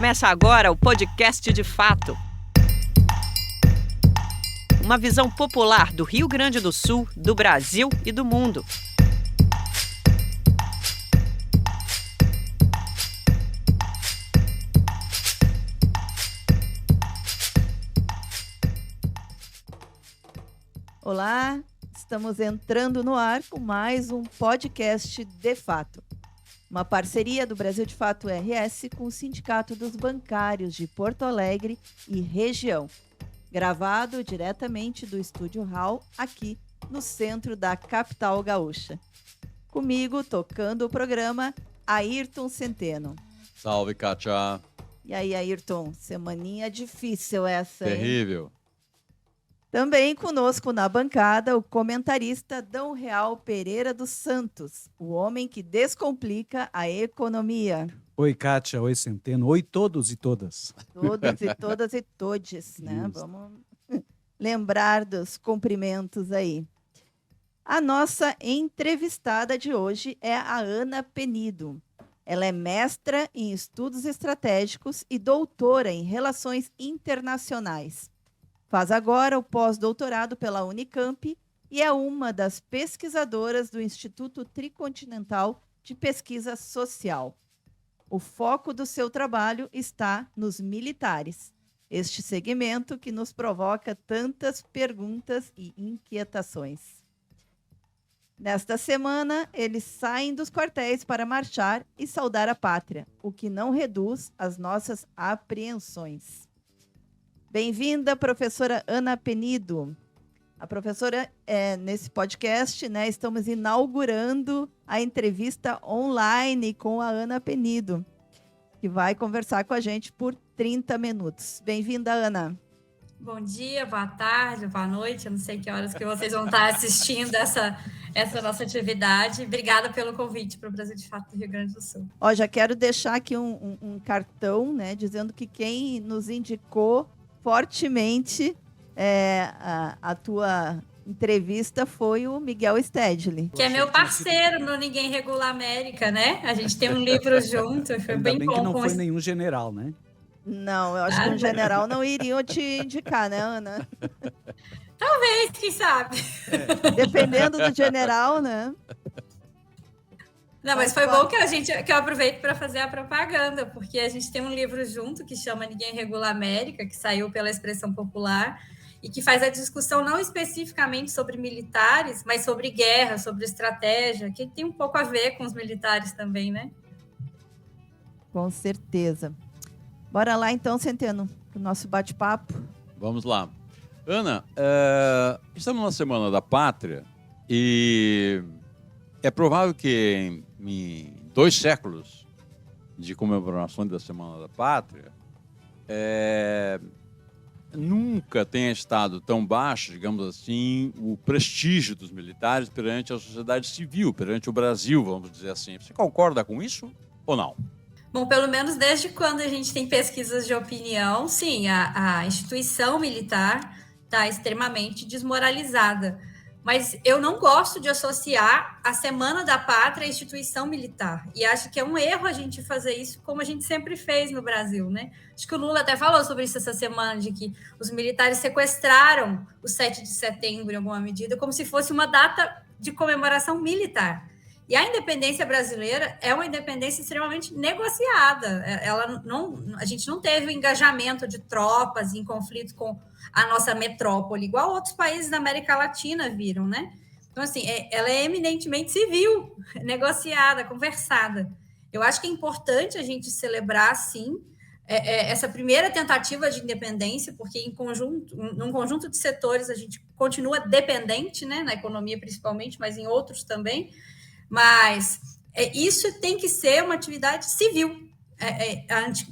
Começa agora o podcast de fato. Uma visão popular do Rio Grande do Sul, do Brasil e do mundo. Olá, estamos entrando no ar com mais um podcast de fato. Uma parceria do Brasil de Fato RS com o Sindicato dos Bancários de Porto Alegre e região. Gravado diretamente do Estúdio Hall, aqui no centro da capital gaúcha. Comigo, tocando o programa, Ayrton Centeno. Salve, Kátia. E aí, Ayrton, semaninha difícil essa, hein? Terrível. Também conosco na bancada o comentarista Dom Real Pereira dos Santos, o homem que descomplica a economia. Oi, Kátia. Oi, Centeno. Oi, todos e todas. Todos e todas e todes, né? Isso. Vamos lembrar dos cumprimentos aí. A nossa entrevistada de hoje é a Ana Penido. Ela é mestra em estudos estratégicos e doutora em relações internacionais. Faz agora o pós-doutorado pela Unicamp e é uma das pesquisadoras do Instituto Tricontinental de Pesquisa Social. O foco do seu trabalho está nos militares, este segmento que nos provoca tantas perguntas e inquietações. Nesta semana, eles saem dos quartéis para marchar e saudar a pátria, o que não reduz as nossas apreensões. Bem-vinda, professora Ana Penido. A professora, nesse podcast, né, estamos inaugurando a entrevista online com a Ana Penido, que vai conversar com a gente por 30 minutos. Bem-vinda, Ana. Bom dia, boa tarde, boa noite. Eu não sei que horas que vocês vão estar assistindo essa nossa atividade. Obrigada pelo convite para o Brasil de Fato do Rio Grande do Sul. Ó, já quero deixar aqui um cartão, né, dizendo que quem nos indicou fortemente a tua entrevista foi o Miguel Stedley. Que é meu parceiro no Ninguém Regula América, né? A gente tem um livro junto, foi Ainda bem bem bom. que não foi nenhum general, né? Não, eu acho que um general não iriam te indicar, né, Ana? Talvez, quem sabe? Dependendo do general, né? Não, mas foi bom que eu aproveito para fazer a propaganda, porque a gente tem um livro junto que chama Ninguém Regula América, que saiu pela Expressão Popular, e que faz a discussão não especificamente sobre militares, mas sobre guerra, sobre estratégia, que tem um pouco a ver com os militares também, né? Com certeza. Bora lá então, Centeno, para o nosso bate-papo. Vamos lá. Ana, estamos na Semana da Pátria e é provável que em 2 séculos de comemoração da Semana da Pátria nunca tenha estado tão baixo, digamos assim, o prestígio dos militares perante a sociedade civil, perante o Brasil, vamos dizer assim. Você concorda com isso ou não? Bom, pelo menos desde quando a gente tem pesquisas de opinião, sim, a instituição militar está extremamente desmoralizada. Mas eu não gosto de associar a Semana da Pátria à instituição militar. E acho que é um erro a gente fazer isso como a gente sempre fez no Brasil, né? Acho que o Lula até falou sobre isso essa semana, de que os militares sequestraram o 7 de setembro, em alguma medida, como se fosse uma data de comemoração militar. E a independência brasileira é uma independência extremamente negociada. A gente não teve o engajamento de tropas em conflito com a nossa metrópole, igual outros países da América Latina viram, né? Então, assim, ela é eminentemente civil, negociada, conversada. Eu acho que é importante a gente celebrar, sim, essa primeira tentativa de independência, porque num conjunto de setores a gente continua dependente, né? Na economia principalmente, mas em outros também. Mas isso tem que ser uma atividade civil.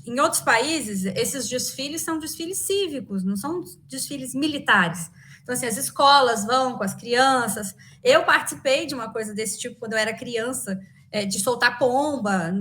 Em outros países, esses desfiles são desfiles cívicos, não são desfiles militares. Então, assim, as escolas vão com as crianças. Eu participei de uma coisa desse tipo quando eu era criança, de soltar pomba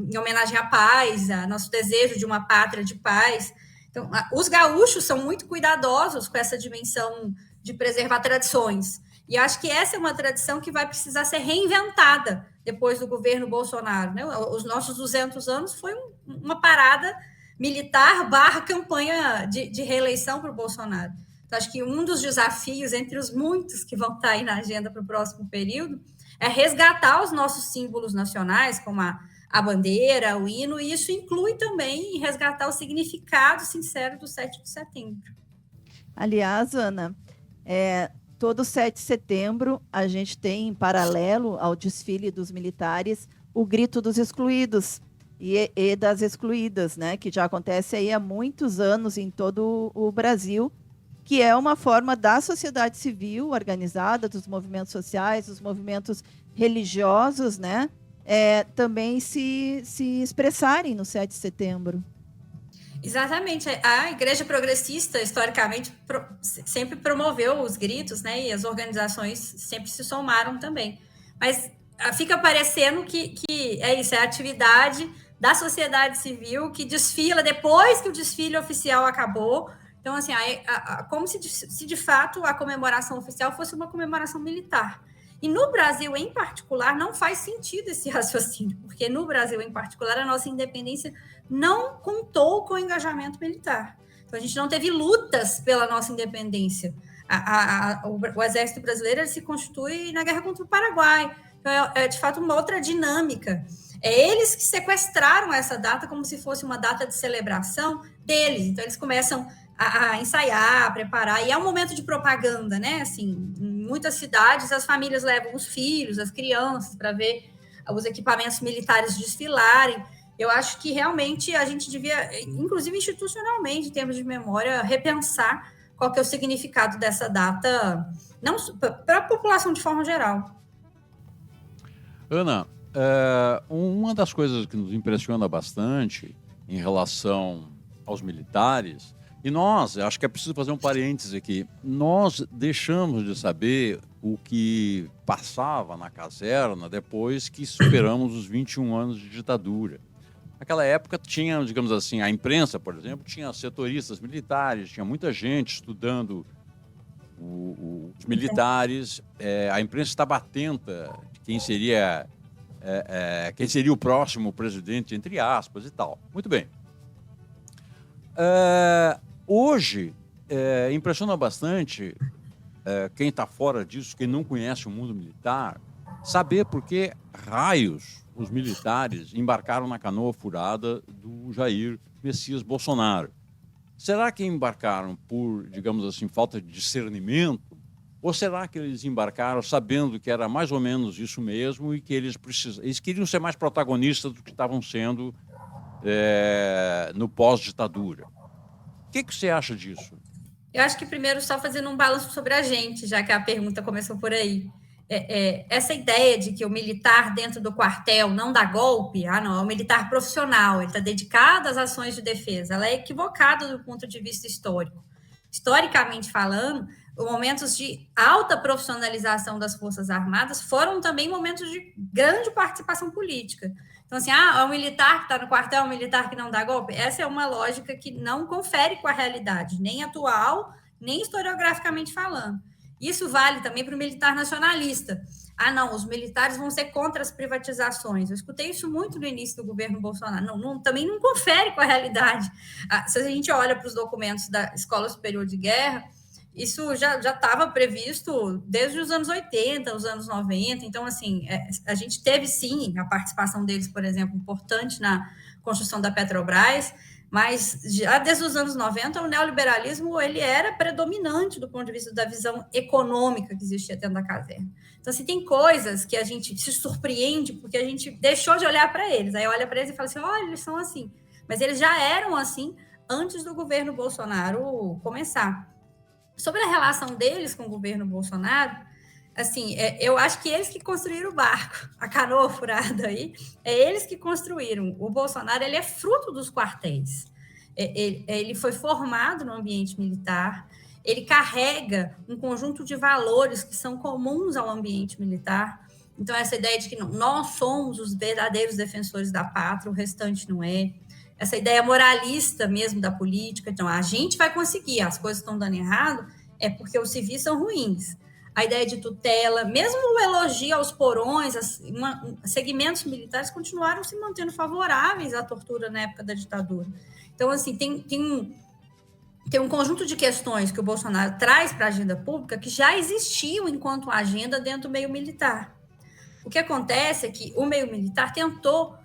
em homenagem à paz, a nosso desejo de uma pátria de paz. Então, os gaúchos são muito cuidadosos com essa dimensão de preservar tradições. E acho que essa é uma tradição que vai precisar ser reinventada depois do governo Bolsonaro, né? Os nossos 200 anos foi uma parada militar / campanha de reeleição para o Bolsonaro. Então, acho que um dos desafios, entre os muitos que vão estar aí na agenda para o próximo período, é resgatar os nossos símbolos nacionais, como a bandeira, o hino, e isso inclui também resgatar o significado sincero do 7 de setembro. Aliás, Ana, todo 7 de setembro a gente tem, em paralelo ao desfile dos militares, o grito dos excluídos e das excluídas, né, que já acontece aí há muitos anos em todo o Brasil, que é uma forma da sociedade civil organizada, dos movimentos sociais, dos movimentos religiosos, né, também se expressarem no 7 de setembro. Exatamente. A Igreja Progressista, historicamente, sempre promoveu os gritos, né? E as organizações sempre se somaram também. Mas fica parecendo que é isso, é a atividade da sociedade civil que desfila depois que o desfile oficial acabou. Então, assim, como se de fato a comemoração oficial fosse uma comemoração militar. E no Brasil, em particular, não faz sentido esse raciocínio, porque no Brasil, em particular, a nossa independência não contou com o engajamento militar. Então, a gente não teve lutas pela nossa independência. O Exército Brasileiro se constitui na guerra contra o Paraguai. Então, de fato, uma outra dinâmica. Eles que sequestraram essa data como se fosse uma data de celebração deles. Então, eles começam a ensaiar, a preparar, e é um momento de propaganda, né? Assim, em muitas cidades, as famílias levam os filhos, as crianças, para ver os equipamentos militares desfilarem. Eu acho que realmente a gente devia, inclusive institucionalmente, em termos de memória, repensar qual que é o significado dessa data, não para a população de forma geral. Ana, uma das coisas que nos impressiona bastante em relação aos militares, e nós, acho que é preciso fazer um parêntese aqui, nós deixamos de saber o que passava na caserna depois que superamos os 21 anos de ditadura. Naquela época tinha, digamos assim, a imprensa, por exemplo, tinha setoristas militares, tinha muita gente estudando os militares, a imprensa estava atenta de quem seria o próximo presidente, entre aspas, e tal. Muito bem. Hoje, impressiona bastante quem está fora disso, quem não conhece o mundo militar, saber por que raios os militares embarcaram na canoa furada do Jair Messias Bolsonaro. Será que embarcaram por, digamos assim, falta de discernimento? Ou será que eles embarcaram sabendo que era mais ou menos isso mesmo e que eles queriam ser mais protagonistas do que estavam sendo no pós-ditadura? O que você acha disso? Eu acho que primeiro só fazendo um balanço sobre a gente, já que a pergunta começou por aí. Essa ideia de que o militar dentro do quartel não dá golpe, não, é um militar profissional, ele está dedicado às ações de defesa, ela é equivocada do ponto de vista histórico. Historicamente falando, os momentos de alta profissionalização das Forças Armadas foram também momentos de grande participação política. Então, assim, é um militar que está no quartel, é um militar que não dá golpe. Essa é uma lógica que não confere com a realidade, nem atual, nem historiograficamente falando. Isso vale também para o militar nacionalista. Não, os militares vão ser contra as privatizações. Eu escutei isso muito no início do governo Bolsonaro. Também não confere com a realidade. Se a gente olha para os documentos da Escola Superior de Guerra, isso já estava previsto desde os anos 80, os anos 90. Então, assim, a gente teve, sim, a participação deles, por exemplo, importante na construção da Petrobras, mas já desde os anos 90, o neoliberalismo ele era predominante do ponto de vista da visão econômica que existia dentro da caserna. Então, assim, tem coisas que a gente se surpreende porque a gente deixou de olhar para eles. Aí olha para eles e fala assim, olha, eles são assim. Mas eles já eram assim antes do governo Bolsonaro começar. Sobre a relação deles com o governo Bolsonaro, assim, eu acho que eles que construíram o barco, a canoa furada aí, eles que construíram. O Bolsonaro, ele é fruto dos quartéis. Ele foi formado no ambiente militar, ele carrega um conjunto de valores que são comuns ao ambiente militar. Então, essa ideia de que nós somos os verdadeiros defensores da pátria, o restante não é. Essa ideia moralista mesmo da política. Então, a gente vai conseguir, as coisas estão dando errado, é porque os civis são ruins. a ideia de tutela, mesmo o elogio aos porões, segmentos militares continuaram se mantendo favoráveis à tortura na época da ditadura. Então, assim, tem um conjunto de questões que o Bolsonaro traz para a agenda pública que já existiam enquanto agenda dentro do meio militar. O que acontece é que o meio militar tentou,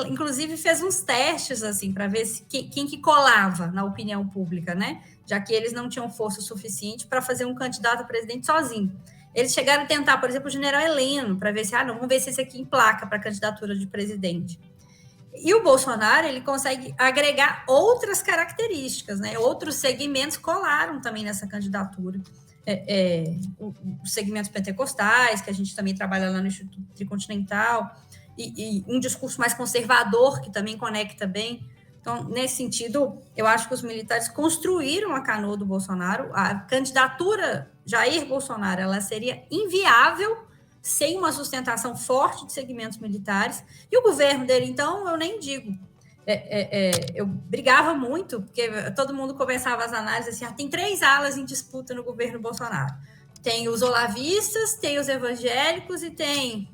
inclusive fez uns testes assim para ver quem que colava na opinião pública, né? Já que eles não tinham força suficiente para fazer um candidato a presidente sozinho. Eles chegaram a tentar, por exemplo, o general Heleno, para ver se, vamos ver se esse aqui emplaca para a candidatura de presidente. E o Bolsonaro, ele consegue agregar outras características, né? Outros segmentos colaram também nessa candidatura. Os segmentos pentecostais, que a gente também trabalha lá no Instituto Tricontinental, e um discurso mais conservador, que também conecta bem. Então, nesse sentido, eu acho que os militares construíram a canoa do Bolsonaro. A candidatura Jair Bolsonaro, ela seria inviável sem uma sustentação forte de segmentos militares. E o governo dele, então, eu nem digo. Eu brigava muito, porque todo mundo começava as análises assim, tem 3 alas em disputa no governo Bolsonaro. Tem os olavistas, tem os evangélicos e tem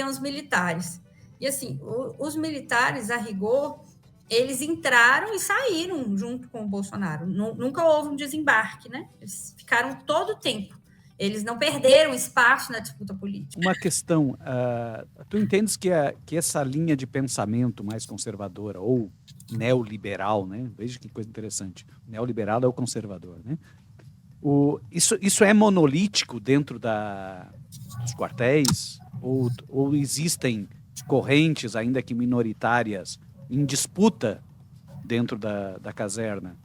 os militares. E assim, os militares, a rigor, eles entraram e saíram junto com o Bolsonaro. Nunca houve um desembarque, né? Eles ficaram todo o tempo. Eles não perderam espaço na disputa política. Uma questão, tu entendes que essa linha de pensamento mais conservadora ou neoliberal, né? Veja que coisa interessante. O neoliberal é o conservador, né? Isso é monolítico dentro dos quartéis? Ou existem correntes, ainda que minoritárias, em disputa dentro da caserna?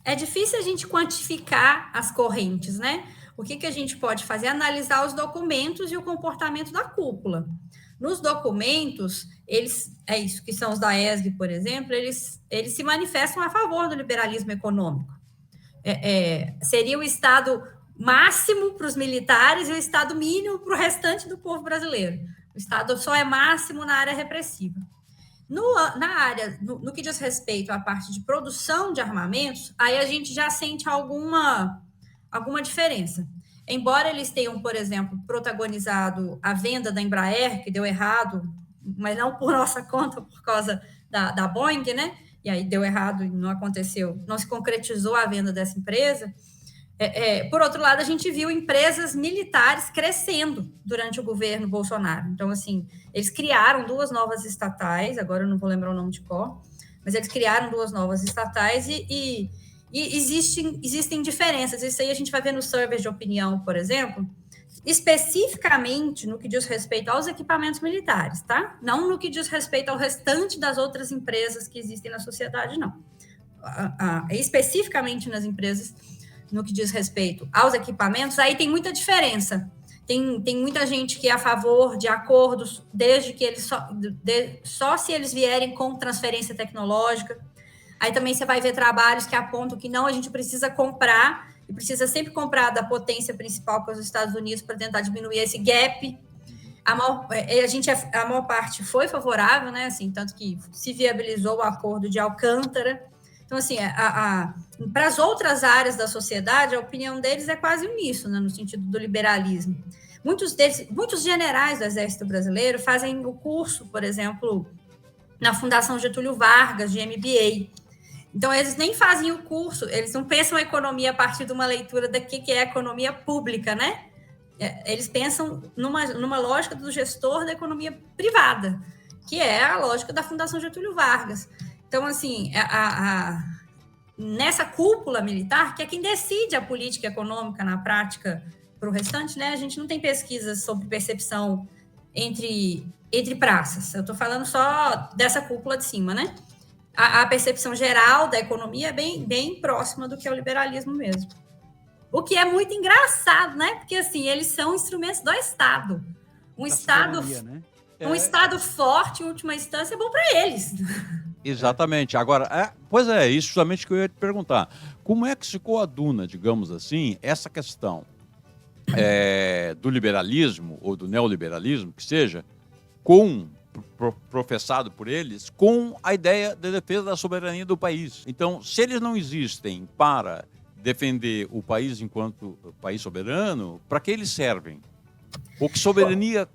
É difícil a gente quantificar as correntes, né? O que a gente pode fazer é analisar os documentos e o comportamento da cúpula. Nos documentos, que são os da ESG, por exemplo, eles se manifestam a favor do liberalismo econômico. Seria o Estado máximo para os militares e o Estado mínimo para o restante do povo brasileiro. O Estado só é máximo na área repressiva. No que diz respeito à parte de produção de armamentos, aí a gente já sente alguma diferença. Embora eles tenham, por exemplo, protagonizado a venda da Embraer, que deu errado, mas não por nossa conta, por causa da Boeing, né? E aí deu errado e não aconteceu, não se concretizou a venda dessa empresa. Por outro lado, a gente viu empresas militares crescendo durante o governo Bolsonaro. Então, assim, eles criaram 2 novas estatais, agora eu não vou lembrar o nome de cor, mas eles criaram 2 novas estatais e existem diferenças. Isso aí a gente vai ver no survey de opinião, por exemplo, especificamente no que diz respeito aos equipamentos militares, tá? Não no que diz respeito ao restante das outras empresas que existem na sociedade, não. Especificamente nas empresas, no que diz respeito aos equipamentos, aí tem muita diferença. Tem muita gente que é a favor de acordos, desde que eles só se eles vierem com transferência tecnológica. Aí também você vai ver trabalhos que apontam que não, a gente precisa comprar, e precisa sempre comprar da potência principal, que é os Estados Unidos, para tentar diminuir esse gap. A maior parte foi favorável, né? Assim, tanto que se viabilizou o acordo de Alcântara. Então, assim, para as outras áreas da sociedade, a opinião deles é quase uníssona, no sentido do liberalismo. Muitos generais do Exército Brasileiro fazem o curso, por exemplo, na Fundação Getúlio Vargas, de MBA. Então, eles nem fazem o curso, eles não pensam a economia a partir de uma leitura do que é a economia pública, né? Eles pensam numa lógica do gestor da economia privada, que é a lógica da Fundação Getúlio Vargas. Então, assim, nessa cúpula militar, que é quem decide a política econômica na prática para o restante, né? A gente não tem pesquisas sobre percepção entre praças. Eu estou falando só dessa cúpula de cima, né? A percepção geral da economia é bem próxima do que é o liberalismo mesmo. O que é muito engraçado, né? Porque, assim, eles são instrumentos do Estado. Um Estado forte, em última instância, é bom para eles. Exatamente. Agora, pois é, isso justamente que eu ia te perguntar. Como é que se coaduna, digamos assim, essa questão do liberalismo ou do neoliberalismo, que seja, professado por eles, com a ideia de defesa da soberania do país? Então, se eles não existem para defender o país enquanto país soberano, para que eles servem? O que soberania,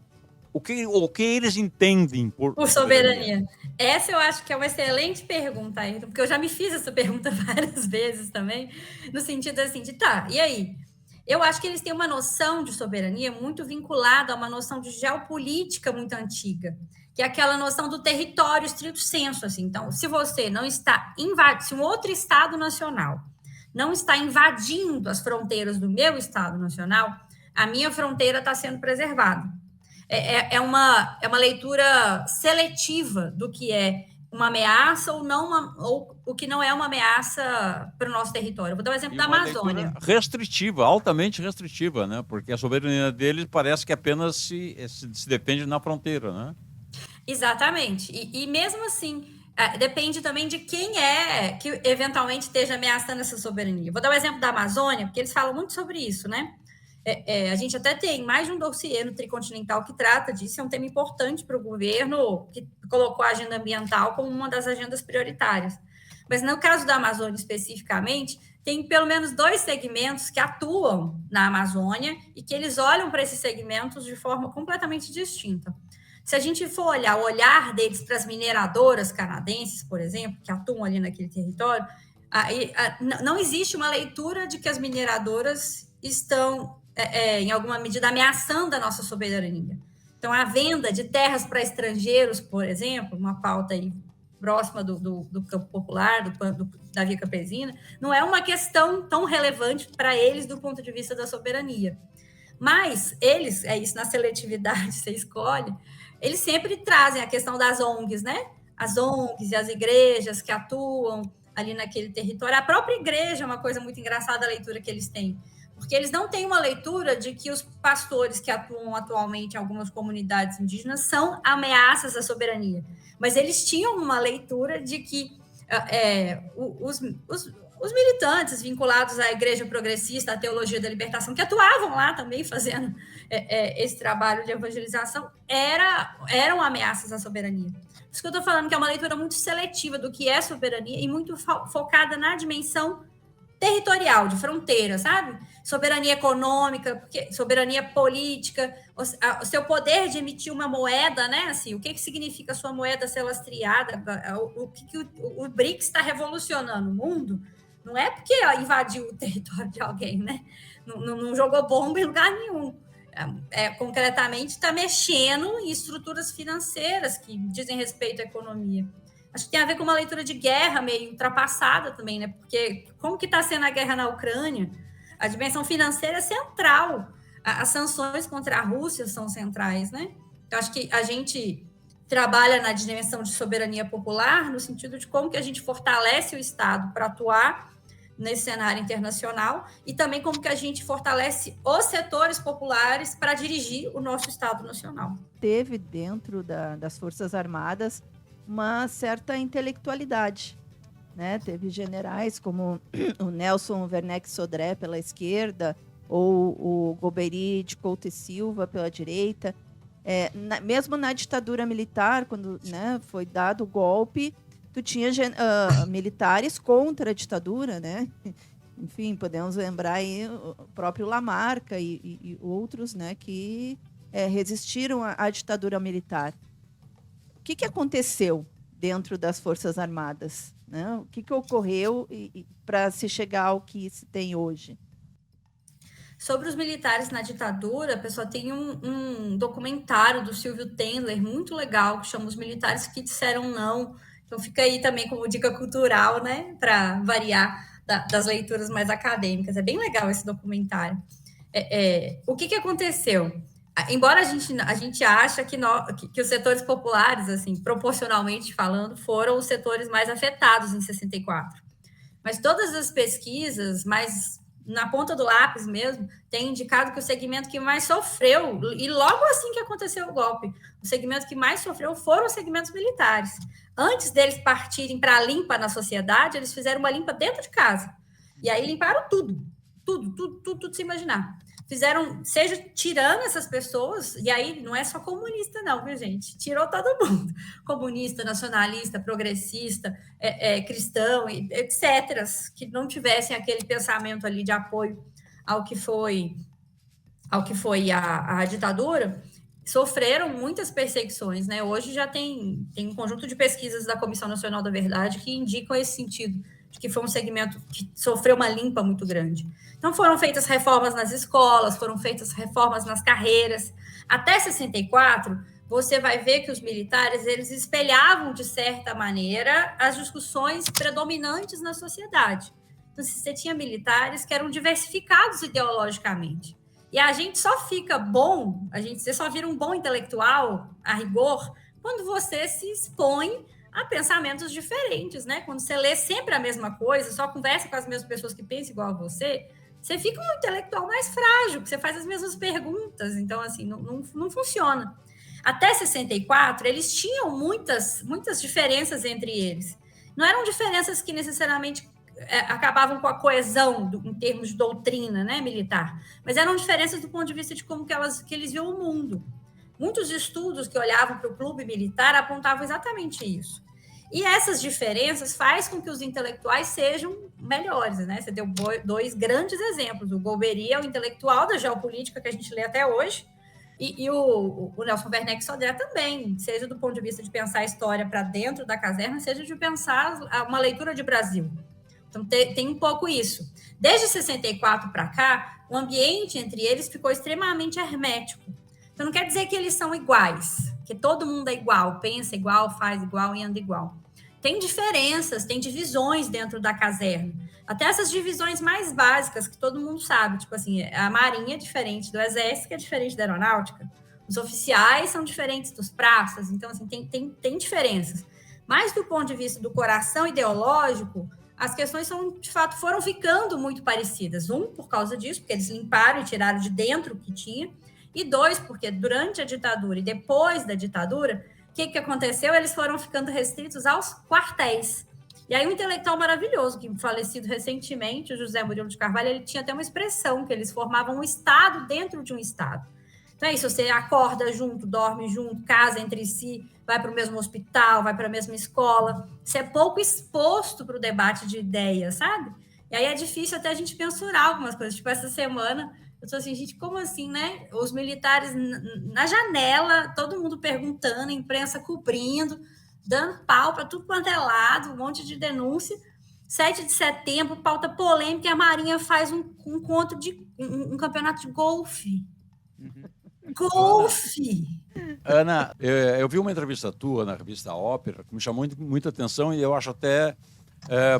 o que eles entendem por soberania? Essa eu acho que é uma excelente pergunta, Ayrton, porque eu já me fiz essa pergunta várias vezes também, no sentido assim de, e aí? Eu acho que eles têm uma noção de soberania muito vinculada a uma noção de geopolítica muito antiga, que é aquela noção do território estrito sensu, assim. Então, se você não está invadindo, se um outro Estado nacional não está invadindo as fronteiras do meu Estado nacional, a minha fronteira está sendo preservada. É uma leitura seletiva do que é uma ameaça ou o que não é uma ameaça para o nosso território. Vou dar um exemplo da Amazônia. Restritiva, altamente restritiva, né? Porque a soberania deles parece que apenas se depende na fronteira, né? Exatamente. E mesmo assim, depende também de quem é que eventualmente esteja ameaçando essa soberania. Vou dar um exemplo da Amazônia, porque eles falam muito sobre isso, né? A gente até tem mais de um dossiê no Tricontinental que trata disso, é um tema importante para o governo, que colocou a agenda ambiental como uma das agendas prioritárias. Mas no caso da Amazônia especificamente, tem pelo menos 2 segmentos que atuam na Amazônia e que eles olham para esses segmentos de forma completamente distinta. Se a gente for olhar o olhar deles para as mineradoras canadenses, por exemplo, que atuam ali naquele território, não existe uma leitura de que as mineradoras estão em alguma medida, ameaçando a nossa soberania. Então, a venda de terras para estrangeiros, por exemplo, uma pauta aí próxima do campo popular, da via campesina, não é uma questão tão relevante para eles do ponto de vista da soberania. Mas eles, é isso, na seletividade você escolhe, eles sempre trazem a questão das ONGs, né? As ONGs e as igrejas que atuam ali naquele território. A própria igreja é uma coisa muito engraçada, a leitura que eles têm. Porque eles não têm uma leitura de que os pastores que atuam atualmente em algumas comunidades indígenas são ameaças à soberania. Mas eles tinham uma leitura de que os militantes vinculados à Igreja Progressista, à Teologia da Libertação, que atuavam lá também fazendo esse trabalho de evangelização, eram ameaças à soberania. Por isso que eu estou falando que é uma leitura muito seletiva do que é soberania e muito focada na dimensão territorial, de fronteira, sabe? Soberania econômica, soberania política, o seu poder de emitir uma moeda, né? Assim, o que significa a sua moeda ser lastreada? O que o BRICS está revolucionando o mundo? Não é porque invadiu o território de alguém, né? Não jogou bomba em lugar nenhum. Concretamente, está mexendo em estruturas financeiras que dizem respeito à economia. Acho que tem a ver com uma leitura de guerra meio ultrapassada também, né? Porque como que está sendo a guerra na Ucrânia? A dimensão financeira é central. As sanções contra a Rússia são centrais, né? Eu acho que a gente trabalha na dimensão de soberania popular no sentido de como que a gente fortalece o Estado para atuar nesse cenário internacional e também como que a gente fortalece os setores populares para dirigir o nosso Estado nacional. Teve dentro das Forças Armadas uma certa intelectualidade, né? Teve generais como o Nelson Werneck Sodré pela esquerda ou o Golbery de Couto e Silva pela direita. Mesmo na ditadura militar, quando, né, foi dado o golpe, tu tinha militares contra a ditadura, né? Enfim, podemos lembrar aí o próprio Lamarca e outros, né, que resistiram à ditadura militar. O que aconteceu dentro das Forças Armadas, né? O que ocorreu para se chegar ao que se tem hoje? Sobre os militares na ditadura, a pessoa tem um documentário do Silvio Tendler muito legal, que chama Os Militares que Disseram Não. Então fica aí também como dica cultural, né, para variar das leituras mais acadêmicas. É bem legal esse documentário. O que aconteceu? Embora a gente ache que os setores populares, assim, proporcionalmente falando, foram os setores mais afetados em 64. Mas todas as pesquisas, mais na ponta do lápis mesmo, têm indicado que o segmento que mais sofreu, e logo assim que aconteceu o golpe, o segmento que mais sofreu foram os segmentos militares. Antes deles partirem para a limpa na sociedade, eles fizeram uma limpa dentro de casa. E aí limparam tudo se imaginar. seja tirando essas pessoas, e aí não é só comunista não, viu, gente? Tirou todo mundo. Comunista, nacionalista, progressista, cristão, etc., que não tivessem aquele pensamento ali de apoio ao que foi a ditadura, sofreram muitas perseguições, né? Hoje já tem um conjunto de pesquisas da Comissão Nacional da Verdade que indicam esse sentido, de que foi um segmento que sofreu uma limpa muito grande. Então, foram feitas reformas nas escolas, foram feitas reformas nas carreiras. Até 64, você vai ver que os militares, eles espelhavam, de certa maneira, as discussões predominantes na sociedade. Então, você tinha militares que eram diversificados ideologicamente. E a gente só fica bom, você só vira um bom intelectual, a rigor, quando você se expõe a pensamentos diferentes, né? Quando você lê sempre a mesma coisa, só conversa com as mesmas pessoas que pensam igual a você fica um intelectual mais frágil, porque você faz as mesmas perguntas. Então, assim, não funciona. Até 64, eles tinham muitas diferenças entre eles. Não eram diferenças que necessariamente acabavam com a coesão em termos de doutrina, né, militar, mas eram diferenças do ponto de vista de como que eles viam o mundo. Muitos estudos que olhavam para o clube militar apontavam exatamente isso. E essas diferenças faz com que os intelectuais sejam melhores, né? Você deu dois grandes exemplos. O Golbery é o intelectual da geopolítica que a gente lê até hoje, e o Nelson Werneck Sodré também, seja do ponto de vista de pensar a história para dentro da caserna, seja de pensar uma leitura de Brasil. Então, tem um pouco isso. Desde 64 para cá, o ambiente entre eles ficou extremamente hermético. Então, não quer dizer que eles são iguais, que todo mundo é igual, pensa igual, faz igual e anda igual. Tem diferenças, tem divisões dentro da caserna. Até essas divisões mais básicas que todo mundo sabe. Tipo assim, a Marinha é diferente do Exército, que é diferente da Aeronáutica. Os oficiais são diferentes dos praças. Então, assim, tem diferenças. Mas, do ponto de vista do coração ideológico, as questões de fato, foram ficando muito parecidas. Por causa disso, porque eles limparam e tiraram de dentro o que tinha. E dois, porque durante a ditadura e depois da ditadura, o que aconteceu? Eles foram ficando restritos aos quartéis. E aí um intelectual maravilhoso, que falecido recentemente, o José Murilo de Carvalho, ele tinha até uma expressão, que eles formavam um Estado dentro de um Estado. Então é isso, você acorda junto, dorme junto, casa entre si, vai para o mesmo hospital, vai para a mesma escola. Você é pouco exposto para o debate de ideias, sabe? E aí é difícil até a gente mensurar algumas coisas. Tipo, essa semana, eu tô assim, gente, como assim, né? Os militares na janela, todo mundo perguntando, a imprensa cobrindo, dando pau para tudo quanto é lado, um monte de denúncia. 7 de setembro, pauta polêmica, e a Marinha faz um campeonato de golfe. Golfe! Ana, eu vi uma entrevista tua na revista Ópera que me chamou muita atenção e eu acho até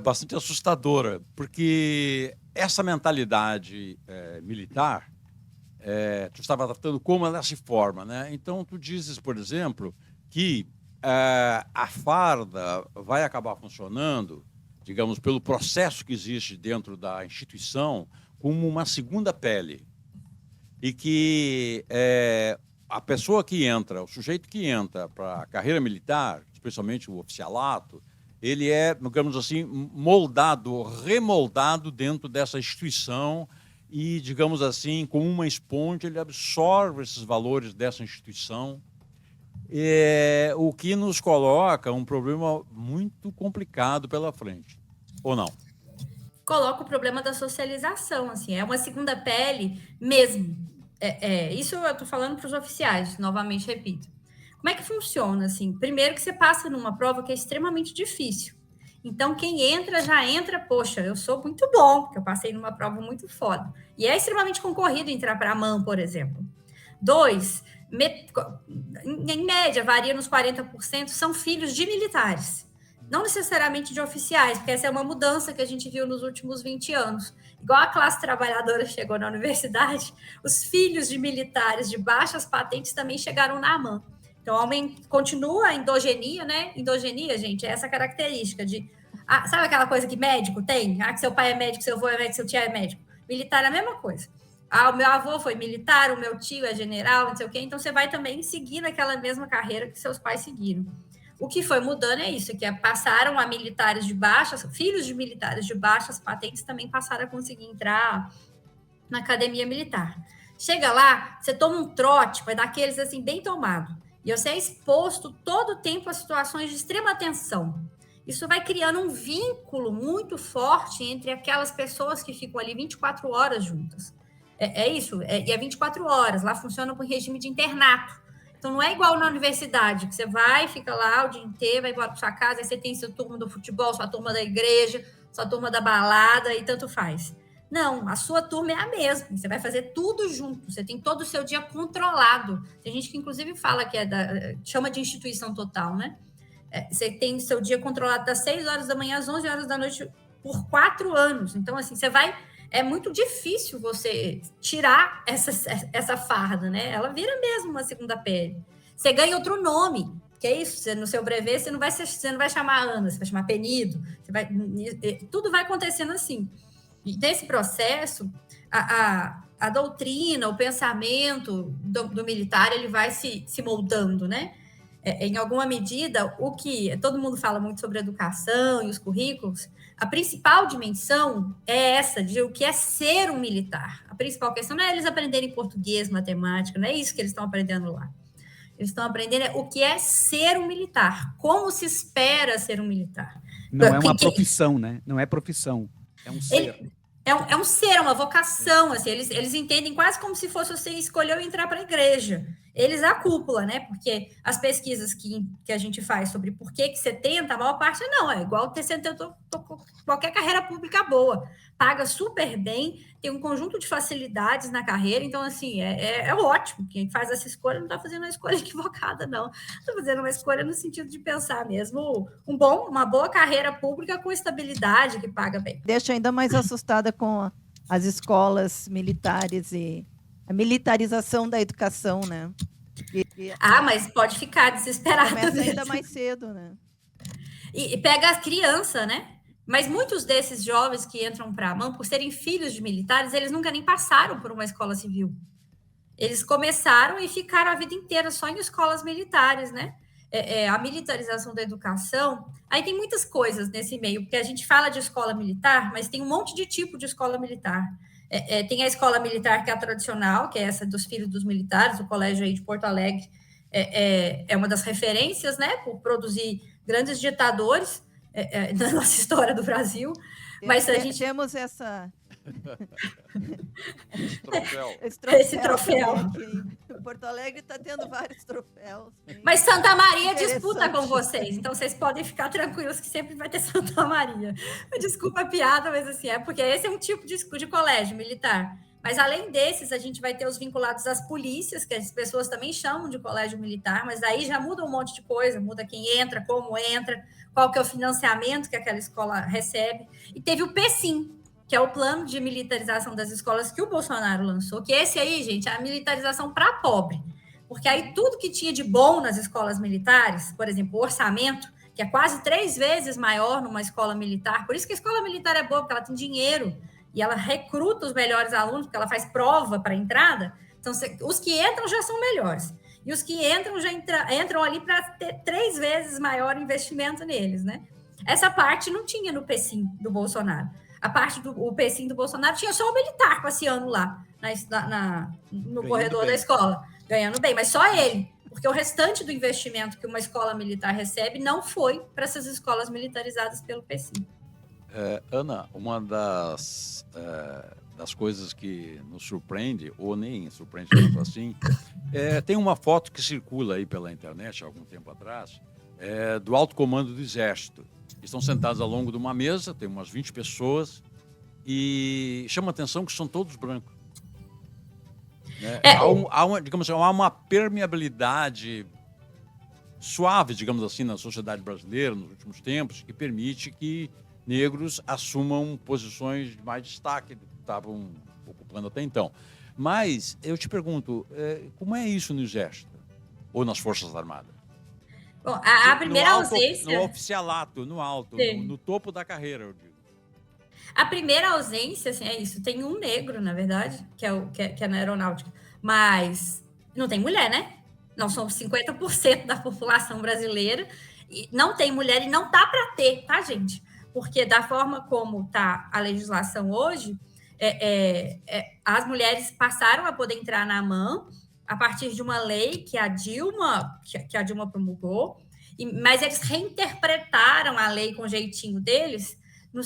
bastante assustadora, porque essa mentalidade militar, tu estava tratando como ela se forma, né? Então, tu dizes, por exemplo, que a farda vai acabar funcionando, digamos, pelo processo que existe dentro da instituição, como uma segunda pele. E que a pessoa que entra, o sujeito que entra para a carreira militar, especialmente o oficialato, ele é, digamos assim, moldado, remoldado dentro dessa instituição e, digamos assim, como uma esponja, ele absorve esses valores dessa instituição, o que nos coloca um problema muito complicado pela frente, ou não? Coloca o problema da socialização, assim, é uma segunda pele mesmo. Isso eu estou falando para os oficiais, novamente repito. Como é que funciona, assim? Primeiro que você passa numa prova que é extremamente difícil. Então, quem entra, já entra, poxa, eu sou muito bom, porque eu passei numa prova muito foda. E é extremamente concorrido entrar para a MAN, por exemplo. 2, em média, varia nos 40%, são filhos de militares. Não necessariamente de oficiais, porque essa é uma mudança que a gente viu nos últimos 20 anos. Igual a classe trabalhadora chegou na universidade, os filhos de militares de baixas patentes também chegaram na AMAN. Então, continua a endogenia, né? Endogenia, gente, é essa característica de... sabe aquela coisa que médico tem? Que seu pai é médico, seu avô é médico, seu tio é médico. Militar é a mesma coisa. O meu avô foi militar, o meu tio é general, não sei o quê. Então, você vai também seguir naquela mesma carreira que seus pais seguiram. O que foi mudando é isso, que passaram a militares de baixas, filhos de militares de baixas patentes também passaram a conseguir entrar na academia militar. Chega lá, você toma um trote, vai dar aqueles assim, bem tomado. E você é exposto todo o tempo a situações de extrema tensão. Isso vai criando um vínculo muito forte entre aquelas pessoas que ficam ali 24 horas juntas. Isso, e é 24 horas. Lá funciona por regime de internato. Então, não é igual na universidade, que você vai, fica lá o dia inteiro, vai embora para sua casa, aí você tem sua turma do futebol, sua turma da igreja, sua turma da balada, e tanto faz. Não, a sua turma é a mesma. Você vai fazer tudo junto. Você tem todo o seu dia controlado. Tem gente que, inclusive, fala que chama de instituição total, né? Você tem o seu dia controlado das 6 horas da manhã às 11 horas da noite por 4 anos. Então, assim, você vai... É muito difícil você tirar essa farda, né? Ela vira mesmo uma segunda pele. Você ganha outro nome, que é isso. No seu brevet, você não vai chamar Ana, você vai chamar Penido. Tudo vai acontecendo assim. E nesse processo, a doutrina, o pensamento do militar, ele vai se moldando, né? Em alguma medida, o que todo mundo fala muito sobre educação e os currículos, a principal dimensão é essa, de o que é ser um militar. A principal questão não é eles aprenderem português, matemática, não é isso que eles estão aprendendo lá. Eles estão aprendendo o que é ser um militar, como se espera ser um militar. Não é uma profissão, né? Não é profissão, é um ser. É um ser, é uma vocação, assim, eles entendem quase como se fosse você escolheu entrar para a igreja. Eles a cúpula, né? Porque as pesquisas que a gente faz sobre por que você tenta, a maior parte não, é igual você tentou qualquer carreira pública boa. Paga super bem, tem um conjunto de facilidades na carreira, então, assim, é ótimo. Quem faz essa escolha não está fazendo uma escolha equivocada, não. Está fazendo uma escolha no sentido de pensar mesmo uma boa carreira pública com estabilidade, que paga bem. Deixa ainda mais assustada com as escolas militares e a militarização da educação, né? Mas pode ficar desesperada. Começa ainda mais cedo, né? E pega a criança, né? Mas muitos desses jovens que entram para a mão, por serem filhos de militares, eles nunca nem passaram por uma escola civil. Eles começaram e ficaram a vida inteira só em escolas militares, né? A militarização da educação. Aí tem muitas coisas nesse meio, porque a gente fala de escola militar, mas tem um monte de tipo de escola militar. Tem a escola militar, que é a tradicional, que é essa dos filhos dos militares, o colégio aí de Porto Alegre é uma das referências, né? Por produzir grandes ditadores na nossa história do Brasil. Mas a gente... Temos essa... Esse troféu. Porto Alegre está tendo vários troféus. Mas Santa Maria disputa com vocês, então vocês podem ficar tranquilos que sempre vai ter Santa Maria. Desculpa a piada, mas assim, porque esse é um tipo de colégio militar. Mas além desses, a gente vai ter os vinculados às polícias, que as pessoas também chamam de colégio militar, mas aí já muda um monte de coisa, muda quem entra, como entra, qual que é o financiamento que aquela escola recebe. E teve o PSIM, que é o plano de militarização das escolas que o Bolsonaro lançou, que esse aí, gente, é a militarização para pobre. Porque aí tudo que tinha de bom nas escolas militares, por exemplo, o orçamento, que é quase 3 vezes maior numa escola militar, por isso que a escola militar é boa, porque ela tem dinheiro e ela recruta os melhores alunos, porque ela faz prova para entrada. Então, os que entram já são melhores. E os que entram já entram ali para ter 3 vezes maior investimento neles, né? Essa parte não tinha no PSIM do Bolsonaro. A parte do PSIM do Bolsonaro tinha só o militar passeando lá no corredor da escola, ganhando bem, mas só ele, porque o restante do investimento que uma escola militar recebe não foi para essas escolas militarizadas pelo PSIM. Ana, uma das coisas que nos surpreende, ou nem surpreende tanto assim, tem uma foto que circula aí pela internet há algum tempo atrás, do alto comando do Exército. Estão sentados ao longo de uma mesa, tem umas 20 pessoas, e chama a atenção que são todos brancos. Né? Há uma permeabilidade suave, digamos assim, na sociedade brasileira nos últimos tempos, que permite que negros assumam posições de mais destaque do que estavam ocupando até então. Mas eu te pergunto, como é isso no Exército? Ou nas Forças Armadas? Bom, a primeira ausência... No oficialato, no alto, no topo da carreira, eu digo. A primeira ausência, assim, é isso. Tem um negro, na verdade, que é na aeronáutica. Mas não tem mulher, né? Não são 50% da população brasileira. E não tem mulher e não dá para ter, tá, gente? Porque da forma como está a legislação hoje, as mulheres passaram a poder entrar na AMAN a partir de uma lei que a Dilma promulgou, mas eles reinterpretaram a lei com o jeitinho deles,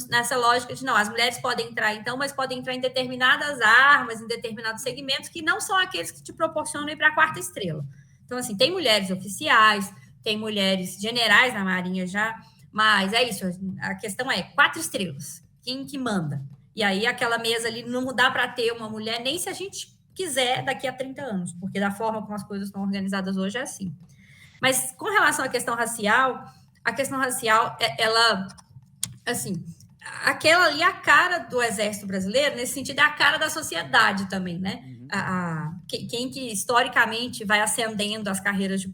nessa lógica de, não, as mulheres podem entrar então, mas podem entrar em determinadas armas, em determinados segmentos, que não são aqueles que te proporcionam ir para a 4ª estrela. Então, assim, tem mulheres oficiais, tem mulheres generais na Marinha já, mas é isso, a questão é 4 estrelas, quem que manda? E aí aquela mesa ali não dá para ter uma mulher, nem se a gente quiser daqui a 30 anos, porque da forma como as coisas estão organizadas hoje é assim. Mas com relação à questão racial, ela, assim, aquela ali é a cara do Exército Brasileiro, nesse sentido é a cara da sociedade também, né? Quem que historicamente vai ascendendo as carreiras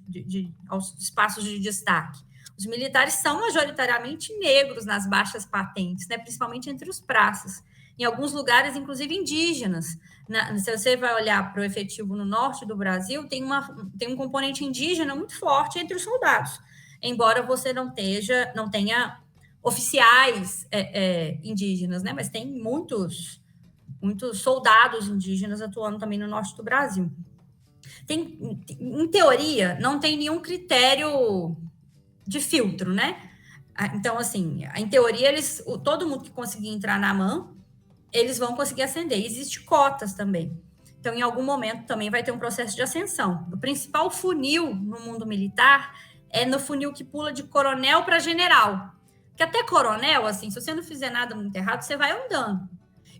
aos espaços de destaque? Os militares são majoritariamente negros nas baixas patentes, né? Principalmente entre os praças. Em alguns lugares, inclusive indígenas. Se você vai olhar para o efetivo no norte do Brasil, tem um componente indígena muito forte entre os soldados. Embora você não tenha oficiais indígenas, né? Mas tem muitos soldados indígenas atuando também no norte do Brasil. Em teoria, não tem nenhum critério de filtro, né? Então, assim, em teoria, todo mundo que conseguir entrar na AMAN, eles vão conseguir ascender. Existem cotas também. Então, em algum momento, também vai ter um processo de ascensão. O principal funil no mundo militar é no funil que pula de coronel para general. Que até coronel, assim, se você não fizer nada muito errado, você vai andando.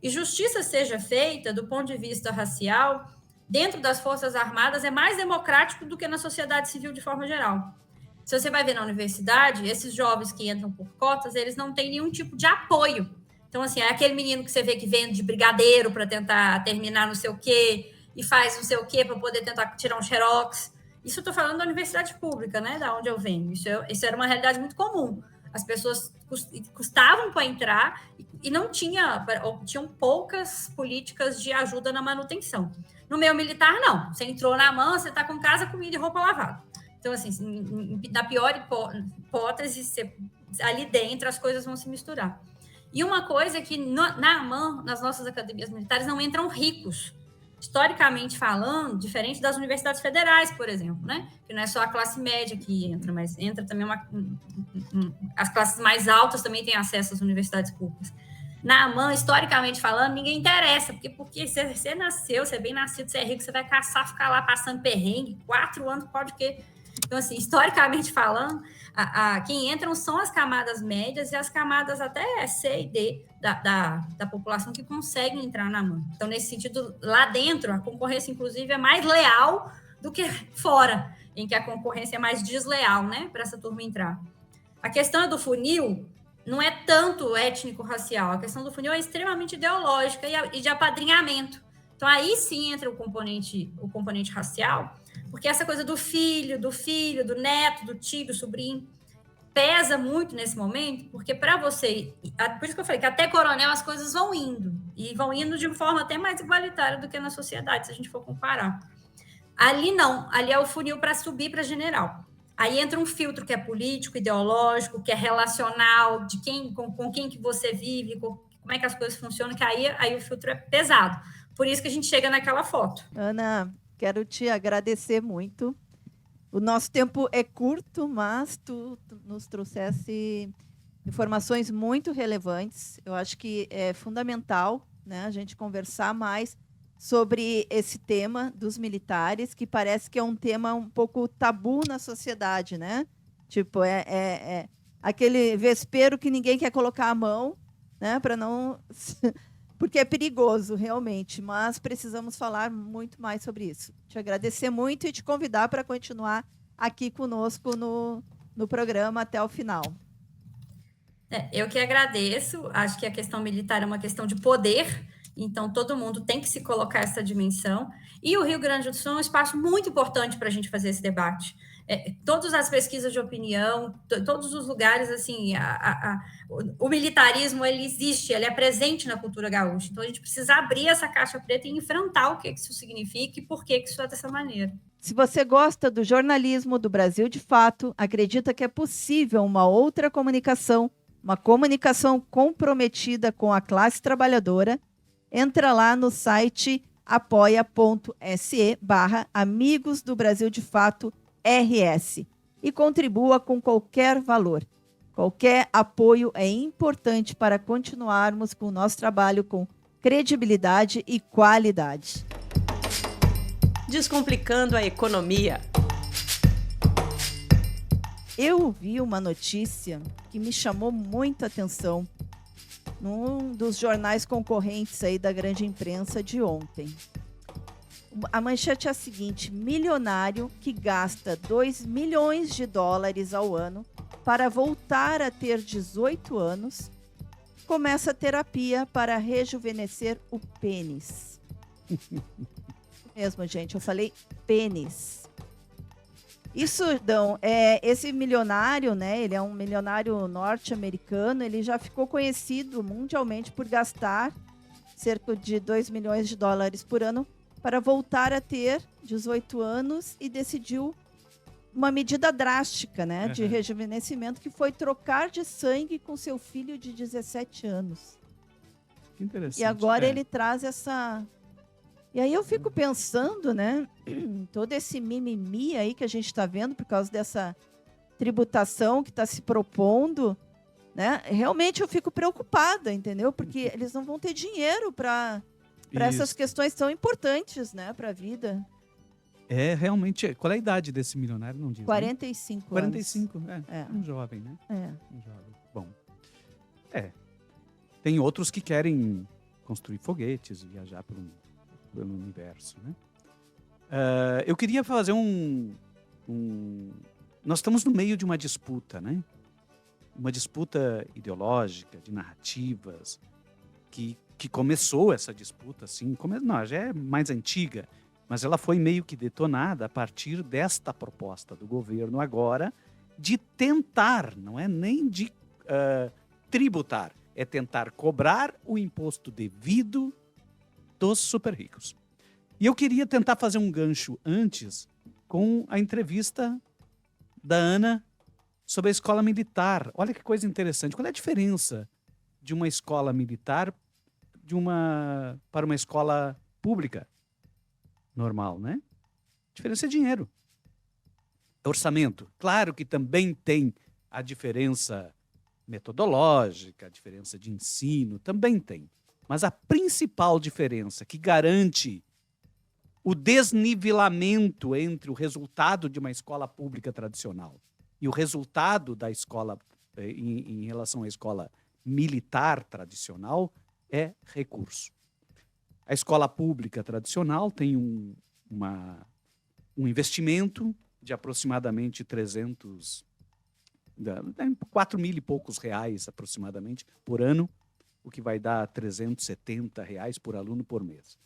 E justiça seja feita, do ponto de vista racial, dentro das Forças Armadas, é mais democrático do que na sociedade civil de forma geral. Se você vai ver na universidade, esses jovens que entram por cotas, eles não têm nenhum tipo de apoio. Então, assim, é aquele menino que você vê que vem de brigadeiro para tentar terminar não sei o quê, e faz não sei o quê para poder tentar tirar um xerox. Isso eu estou falando da universidade pública, né, da onde eu venho. Isso era uma realidade muito comum. As pessoas custavam para entrar e tinham poucas políticas de ajuda na manutenção. No meio militar, não. Você entrou na AMAN, você está com casa, comida e roupa lavada. Então, assim, na pior hipótese, ali dentro as coisas vão se misturar. E uma coisa é que na AMAN, nas nossas academias militares, não entram ricos. Historicamente falando, diferente das universidades federais, por exemplo, né? Que não é só a classe média que entra, mas entra também as classes mais altas também têm acesso às universidades públicas. Na AMAN, historicamente falando, ninguém interessa, porque você nasceu, você é bem nascido, você é rico, você vai caçar, ficar lá passando perrengue, 4 anos, pode que... Então, assim, historicamente falando, quem entram são as camadas médias e as camadas até C e D da população que conseguem entrar na AMAN. Então, nesse sentido, lá dentro, a concorrência, inclusive, é mais leal do que fora, em que a concorrência é mais desleal, né, para essa turma entrar. A questão do funil não é tanto étnico-racial, a questão do funil é extremamente ideológica e de apadrinhamento. Então, aí sim entra o componente racial, porque essa coisa do filho, do neto, do tio, do sobrinho, pesa muito nesse momento, porque para você... Por isso que eu falei que até coronel as coisas vão indo, e vão indo de forma até mais igualitária do que na sociedade, se a gente for comparar. Ali não, ali é o funil para subir para general. Aí entra um filtro que é político, ideológico, que é relacional, de com quem que você vive, como é que as coisas funcionam, que aí o filtro é pesado. Por isso que a gente chega naquela foto. Ana, quero te agradecer muito. O nosso tempo é curto, mas tu nos trouxesse informações muito relevantes. Eu acho que é fundamental, né, a gente conversar mais sobre esse tema dos militares, que parece que é um tema um pouco tabu na sociedade, né? Tipo, é aquele vespeiro que ninguém quer colocar a mão, né, para não... porque é perigoso, realmente, mas precisamos falar muito mais sobre isso. Te agradecer muito e te convidar para continuar aqui conosco no programa até o final. Eu que agradeço. Acho que a questão militar é uma questão de poder, então todo mundo tem que se colocar essa dimensão. E o Rio Grande do Sul é um espaço muito importante para a gente fazer esse debate. Todas as pesquisas de opinião, todos os lugares, assim, o militarismo, ele existe, ele é presente na cultura gaúcha. Então, a gente precisa abrir essa caixa preta e enfrentar o que isso significa e por que isso é dessa maneira. Se você gosta do jornalismo do Brasil de fato, acredita que é possível uma outra comunicação, uma comunicação comprometida com a classe trabalhadora, Entra lá no site apoia.se/Amigos do Brasil de Fato RS e contribua com qualquer valor. Qualquer apoio é importante para continuarmos com o nosso trabalho com credibilidade e qualidade. Descomplicando a economia. Eu vi uma notícia que me chamou muita atenção num dos jornais concorrentes aí da grande imprensa de ontem. A manchete é a seguinte: milionário que gasta $2 milhões ao ano para voltar a ter 18 anos, começa a terapia para rejuvenescer o pênis. Mesmo, gente, eu falei pênis. Isso, Dão, esse milionário, né? Ele é um milionário norte-americano, ele já ficou conhecido mundialmente por gastar cerca de $2 milhões por ano para voltar a ter 18 anos e decidiu uma medida drástica, né, de rejuvenescimento, que foi trocar de sangue com seu filho de 17 anos. Que interessante. E agora ele traz essa... E aí eu fico pensando, né, todo esse mimimi aí que a gente está vendo por causa dessa tributação que está se propondo, né? Realmente eu fico preocupada, entendeu? Porque eles não vão ter dinheiro para essas questões tão importantes, né, para a vida. É, realmente. Qual é a idade desse milionário? Não diz. 45 anos. 45, um jovem, né? Um jovem. Bom. Tem outros que querem construir foguetes e viajar pelo universo, né? Eu queria fazer Nós estamos no meio de uma disputa, né? Uma disputa ideológica, de narrativas, que começou essa disputa, assim, não, já é mais antiga, mas ela foi meio que detonada a partir desta proposta do governo agora de tentar, não é nem de tributar, é tentar cobrar o imposto devido dos super ricos. E eu queria tentar fazer um gancho antes com a entrevista da Ana sobre a escola militar. Olha que coisa interessante. Qual é a diferença de uma escola militar para uma escola pública? Normal, né? A diferença é dinheiro. É orçamento. Claro que também tem a diferença metodológica, a diferença de ensino, também tem. Mas a principal diferença que garante o desnivelamento entre o resultado de uma escola pública tradicional e o resultado da escola em relação à escola militar tradicional é recurso. A escola pública tradicional tem um investimento de aproximadamente 4 mil e poucos reais aproximadamente por ano, o que vai dar R$370 por aluno por mês.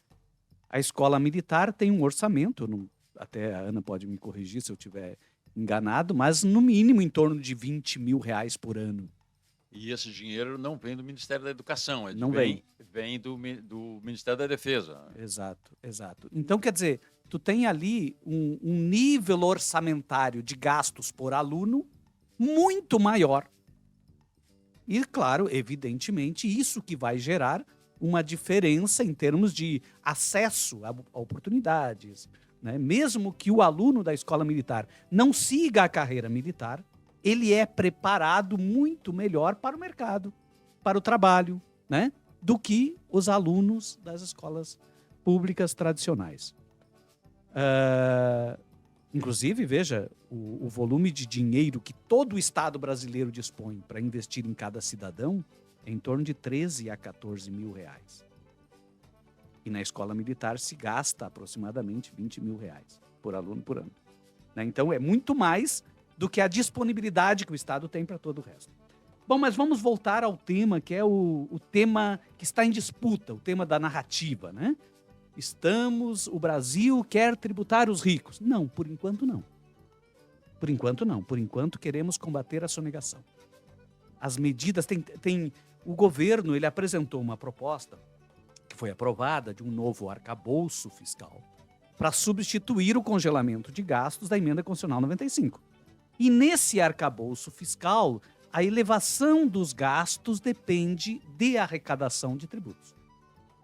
A escola militar tem um orçamento, até a Ana pode me corrigir se eu estiver enganado, mas no mínimo em torno de R$20 mil por ano. E esse dinheiro não vem do Ministério da Educação, vem do Ministério da Defesa. Exato. Então, quer dizer, tu tem ali um nível orçamentário de gastos por aluno muito maior. E, claro, evidentemente, isso que vai gerar uma diferença em termos de acesso a oportunidades, né? Mesmo que o aluno da escola militar não siga a carreira militar, ele é preparado muito melhor para o mercado, para o trabalho, né? Do que os alunos das escolas públicas tradicionais. Inclusive, veja, o volume de dinheiro que todo o Estado brasileiro dispõe para investir em cada cidadão é em torno de 13 a 14 mil reais. E na escola militar se gasta aproximadamente 20 mil reais por aluno por ano. Né? Então, é muito mais do que a disponibilidade que o Estado tem para todo o resto. Bom, mas vamos voltar ao tema, que é o tema que está em disputa, o tema da narrativa, né? O Brasil quer tributar os ricos. Não, por enquanto não. Por enquanto não. Por enquanto queremos combater a sonegação. As medidas, o governo ele apresentou uma proposta que foi aprovada de um novo arcabouço fiscal para substituir o congelamento de gastos da Emenda Constitucional 95. E nesse arcabouço fiscal, a elevação dos gastos depende de arrecadação de tributos.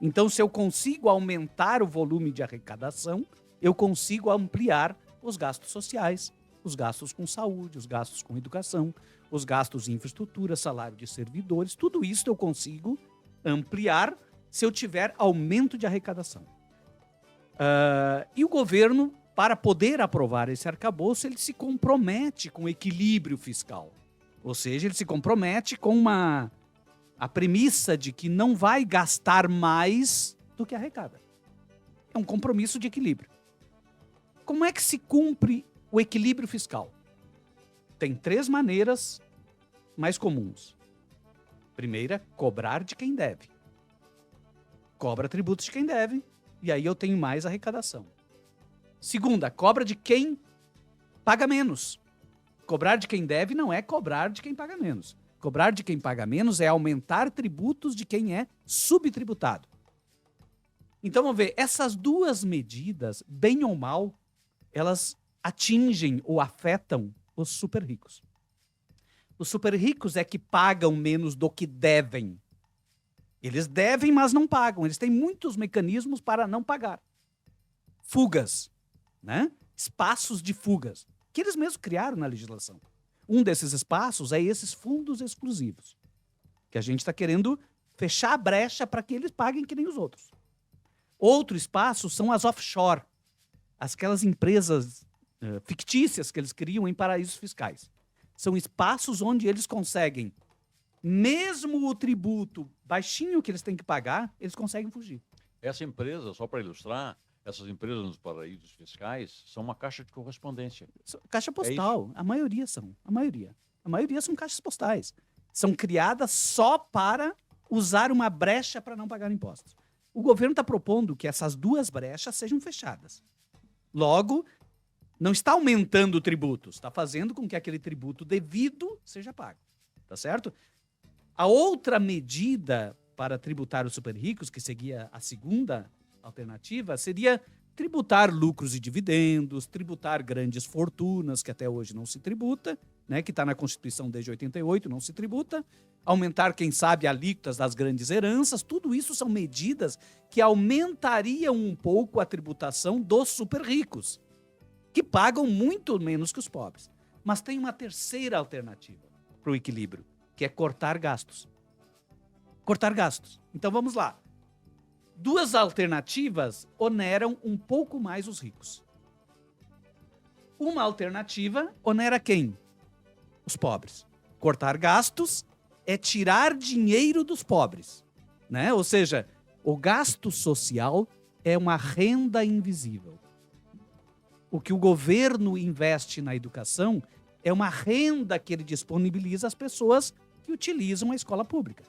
Então, se eu consigo aumentar o volume de arrecadação, eu consigo ampliar os gastos sociais, os gastos com saúde, os gastos com educação, os gastos em infraestrutura, salário de servidores, tudo isso eu consigo ampliar se eu tiver aumento de arrecadação. E o governo, para poder aprovar esse arcabouço, ele se compromete com o equilíbrio fiscal. Ou seja, ele se compromete com a premissa de que não vai gastar mais do que arrecada. É um compromisso de equilíbrio. Como é que se cumpre o equilíbrio fiscal? Tem 3 maneiras mais comuns. Primeira, cobrar de quem deve. Cobra tributos de quem deve, e aí eu tenho mais arrecadação. Segunda, cobra de quem paga menos. Cobrar de quem deve não é cobrar de quem paga menos. Cobrar de quem paga menos é aumentar tributos de quem é subtributado. Então, vamos ver, essas 2 medidas, bem ou mal, elas atingem ou afetam os super ricos. Os super ricos é que pagam menos do que devem. Eles devem, mas não pagam. Eles têm muitos mecanismos para não pagar. Fugas, né? Espaços de fugas, que eles mesmos criaram na legislação. Um desses espaços é esses fundos exclusivos, que a gente está querendo fechar a brecha para que eles paguem que nem os outros. Outro espaço são as offshore, aquelas empresas fictícias que eles criam em paraísos fiscais. São espaços onde eles conseguem, mesmo o tributo baixinho que eles têm que pagar, eles conseguem fugir. Essa empresa, só para ilustrar, essas empresas nos paraísos fiscais são uma caixa de correspondência. Caixa postal, a maioria são. A maioria são caixas postais. São criadas só para usar uma brecha para não pagar impostos. O governo está propondo que essas 2 brechas sejam fechadas. Logo, não está aumentando tributos, está fazendo com que aquele tributo devido seja pago. Tá certo? A outra medida para tributar os super ricos, que seguia a segunda alternativa, seria tributar lucros e dividendos, tributar grandes fortunas, que até hoje não se tributa, né, que está na Constituição desde 88, não se tributa, aumentar, quem sabe, alíquotas das grandes heranças, tudo isso são medidas que aumentariam um pouco a tributação dos super ricos, que pagam muito menos que os pobres. Mas tem uma terceira alternativa para o equilíbrio, que é cortar gastos. Cortar gastos. Então vamos lá. 2 alternativas oneram um pouco mais os ricos. Uma alternativa onera quem? Os pobres. Cortar gastos é tirar dinheiro dos pobres, né? Ou seja, o gasto social é uma renda invisível. O que o governo investe na educação é uma renda que ele disponibiliza às pessoas que utilizam a escola pública.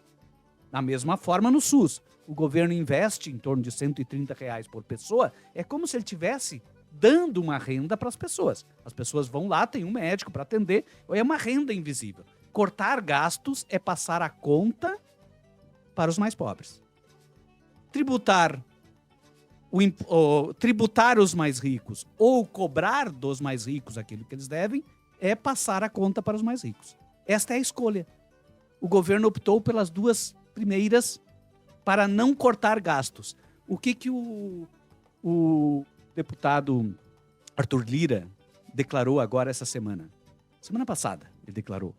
Da mesma forma no SUS. O governo investe em torno de R$130 por pessoa, é como se ele estivesse dando uma renda para as pessoas. As pessoas vão lá, tem um médico para atender, é uma renda invisível. Cortar gastos é passar a conta para os mais pobres. Tributar os mais ricos ou cobrar dos mais ricos aquilo que eles devem é passar a conta para os mais ricos. Esta é a escolha. O governo optou pelas 2 primeiras para não cortar gastos. O que o deputado Arthur Lira declarou agora essa semana? Semana passada ele declarou.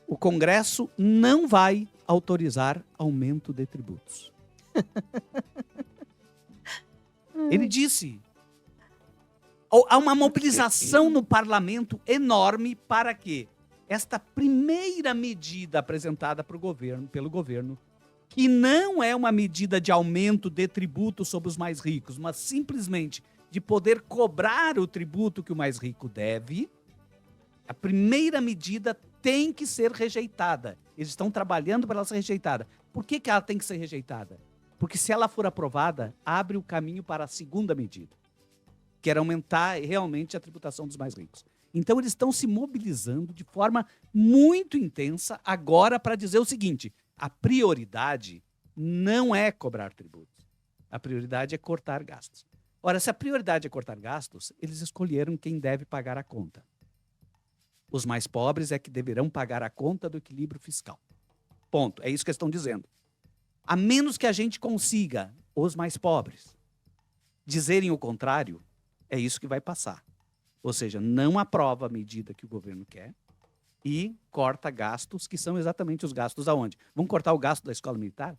O Congresso não vai autorizar aumento de tributos. Ele disse, há uma mobilização no parlamento enorme para que esta primeira medida apresentada pelo governo, que não é uma medida de aumento de tributo sobre os mais ricos, mas simplesmente de poder cobrar o tributo que o mais rico deve, a primeira medida tem que ser rejeitada. Eles estão trabalhando para ela ser rejeitada. Por que ela tem que ser rejeitada? Porque se ela for aprovada, abre o caminho para a segunda medida, que era aumentar realmente a tributação dos mais ricos. Então, eles estão se mobilizando de forma muito intensa agora para dizer o seguinte: a prioridade não é cobrar tributos. A prioridade é cortar gastos. Ora, se a prioridade é cortar gastos, eles escolheram quem deve pagar a conta. Os mais pobres é que deverão pagar a conta do equilíbrio fiscal. Ponto. É isso que eles estão dizendo. A menos que a gente consiga, os mais pobres, dizerem o contrário, é isso que vai passar. Ou seja, não aprova a medida que o governo quer e corta gastos que são exatamente os gastos aonde? Vão cortar o gasto da escola militar?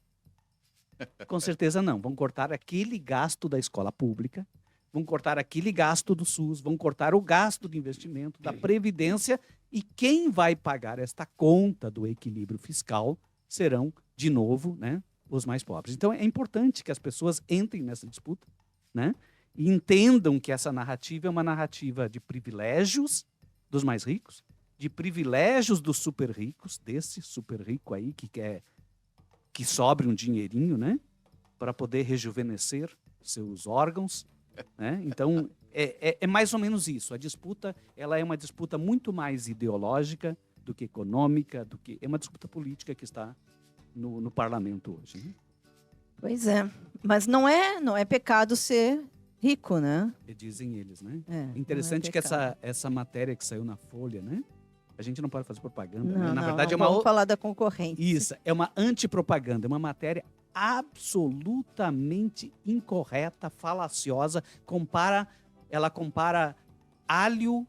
Com certeza não. Vão cortar aquele gasto da escola pública, vão cortar aquele gasto do SUS, vão cortar o gasto de investimento, da Previdência, e quem vai pagar esta conta do equilíbrio fiscal serão, de novo, né, os mais pobres. Então, é importante que as pessoas entrem nessa disputa, né, e entendam que essa narrativa é uma narrativa de privilégios dos mais ricos, de privilégios dos super ricos, desse super rico aí que quer que sobre um dinheirinho, né, para poder rejuvenescer seus órgãos, né? Então, é mais ou menos isso. A disputa, ela é uma disputa muito mais ideológica do que econômica, é uma disputa política que está no parlamento hoje. Né? Pois é. Mas não é pecado ser rico, né? E dizem eles, né? É Interessante não é que pecado. essa matéria que saiu na Folha, né? A gente não pode fazer propaganda, Não, né? Na não, verdade, não, é uma vamos falar da concorrência. Isso, é uma antipropaganda, é uma matéria absolutamente incorreta, falaciosa. Ela compara alho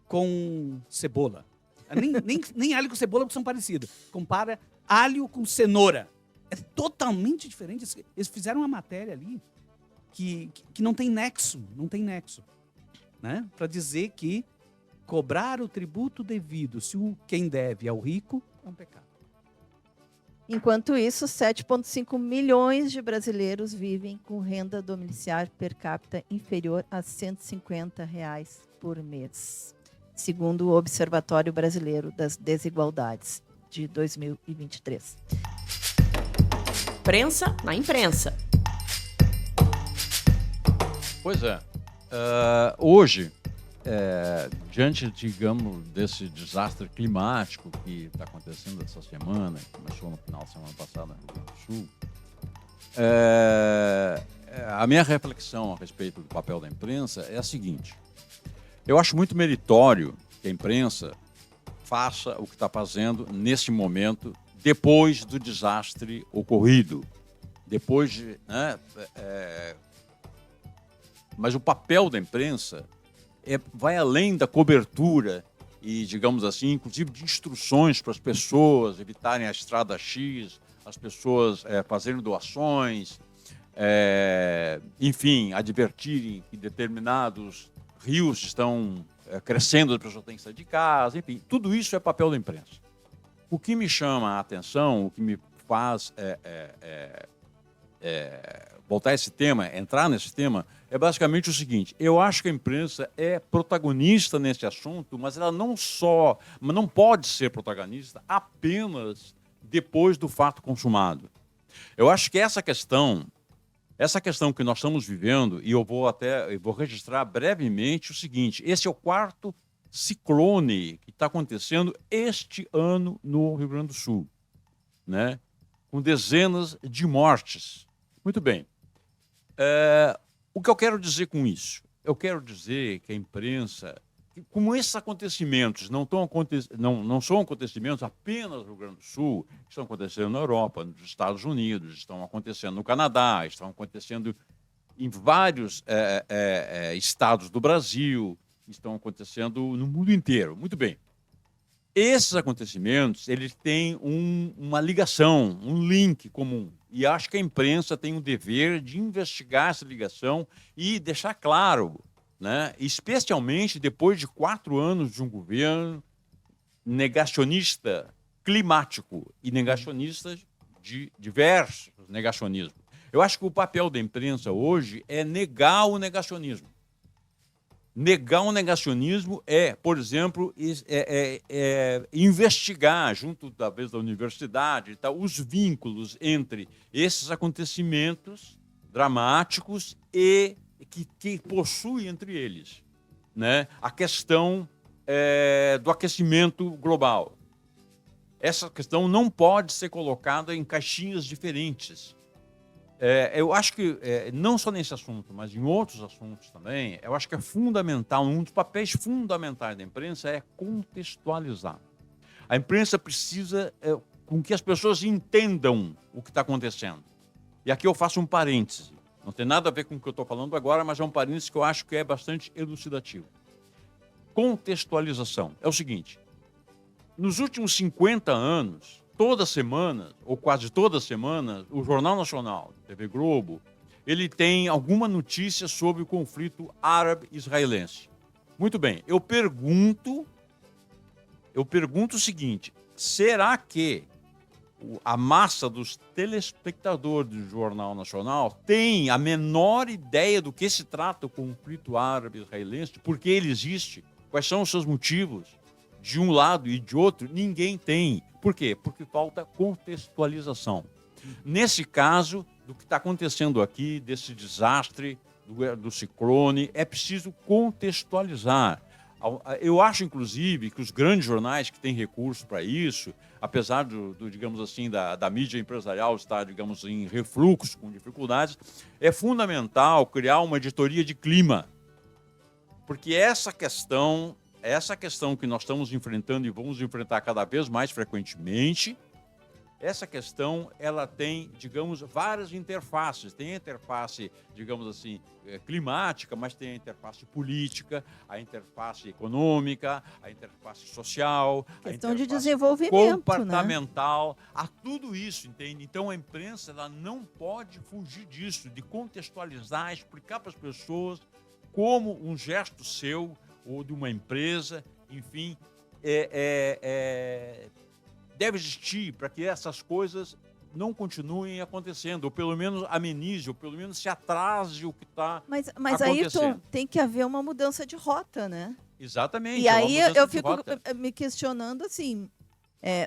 com cebola. Nem alho com cebola porque são parecidos. Compara alho com cenoura. É totalmente diferente. Eles fizeram uma matéria ali que não tem nexo, né? Para dizer que cobrar o tributo devido se quem deve é o rico é um pecado. Enquanto isso, 7,5 milhões de brasileiros vivem com renda domiciliar per capita inferior a R$ 150 por mês, segundo o Observatório Brasileiro das Desigualdades, de 2023. Prensa na imprensa. Pois é. Hoje, diante, digamos, desse desastre climático que está acontecendo essa semana, que começou no final da semana passada no Rio Grande do Sul, a minha reflexão a respeito do papel da imprensa é a seguinte: eu acho muito meritório que a imprensa faça o que está fazendo nesse momento, depois do desastre ocorrido, depois de, né, mas o papel da imprensa vai além da cobertura e, digamos assim, inclusive de instruções para as pessoas evitarem a estrada X, as pessoas fazerem doações, enfim, advertirem que determinados rios estão crescendo, as pessoas têm que sair de casa, enfim, tudo isso é papel da imprensa. O que me chama a atenção, o que me faz voltar a esse tema, entrar nesse tema, é basicamente o seguinte: eu acho que a imprensa é protagonista nesse assunto, mas ela não pode ser protagonista apenas depois do fato consumado. Eu acho que essa questão que nós estamos vivendo, e eu vou registrar brevemente o seguinte: esse é o quarto ciclone que está acontecendo este ano no Rio Grande do Sul, né? Com dezenas de mortes. Muito bem. O que eu quero dizer com isso? Eu quero dizer que a imprensa, como esses acontecimentos não são acontecimentos apenas no Rio Grande do Sul, estão acontecendo na Europa, nos Estados Unidos, estão acontecendo no Canadá, estão acontecendo em vários estados do Brasil, estão acontecendo no mundo inteiro. Muito bem. Esses acontecimentos, eles têm uma ligação, um link comum. E acho que a imprensa tem o dever de investigar essa ligação e deixar claro, né, especialmente depois de 4 anos de um governo negacionista climático e negacionista de diversos negacionismos. Eu acho que o papel da imprensa hoje é negar o negacionismo. Negar o negacionismo por exemplo, investigar, junto, talvez, da universidade, os vínculos entre esses acontecimentos dramáticos e que possui entre eles, né, a questão do aquecimento global. Essa questão não pode ser colocada em caixinhas diferentes. Eu acho que, não só nesse assunto, mas em outros assuntos também, eu acho que é fundamental, um dos papéis fundamentais da imprensa é contextualizar. A imprensa precisa com que as pessoas entendam o que está acontecendo. E aqui eu faço um parêntese. Não tem nada a ver com o que eu estou falando agora, mas é um parêntese que eu acho que é bastante elucidativo. Contextualização. É o seguinte, nos últimos 50 anos, toda semana, ou quase toda semana, o Jornal Nacional, TV Globo, ele tem alguma notícia sobre o conflito árabe-israelense. Muito bem, eu pergunto o seguinte, será que a massa dos telespectadores do Jornal Nacional tem a menor ideia do que se trata o conflito árabe-israelense, por que ele existe, quais são os seus motivos, de um lado e de outro? Ninguém tem. Por quê? Porque falta contextualização. Nesse caso, do que está acontecendo aqui, desse desastre, do ciclone, é preciso contextualizar. Eu acho, inclusive, que os grandes jornais que têm recursos para isso, apesar digamos assim, da mídia empresarial estar, digamos, em refluxo, com dificuldades, é fundamental criar uma editoria de clima. Porque essa questão que nós estamos enfrentando e vamos enfrentar cada vez mais frequentemente, essa questão, ela tem, digamos, várias interfaces. Tem a interface, digamos assim, climática, mas tem a interface política, a interface econômica, a interface social, questão a de interface desenvolvimento, comportamental, a tudo isso, entende? Então a imprensa, ela não pode fugir disso, de contextualizar, explicar para as pessoas como um gesto seu ou de uma empresa, enfim, deve existir para que essas coisas não continuem acontecendo, ou pelo menos amenize, ou pelo menos se atrase o que está Mas aí acontecendo. tem que haver uma mudança de rota, né? Exatamente. E aí eu fico rota. me questionando assim,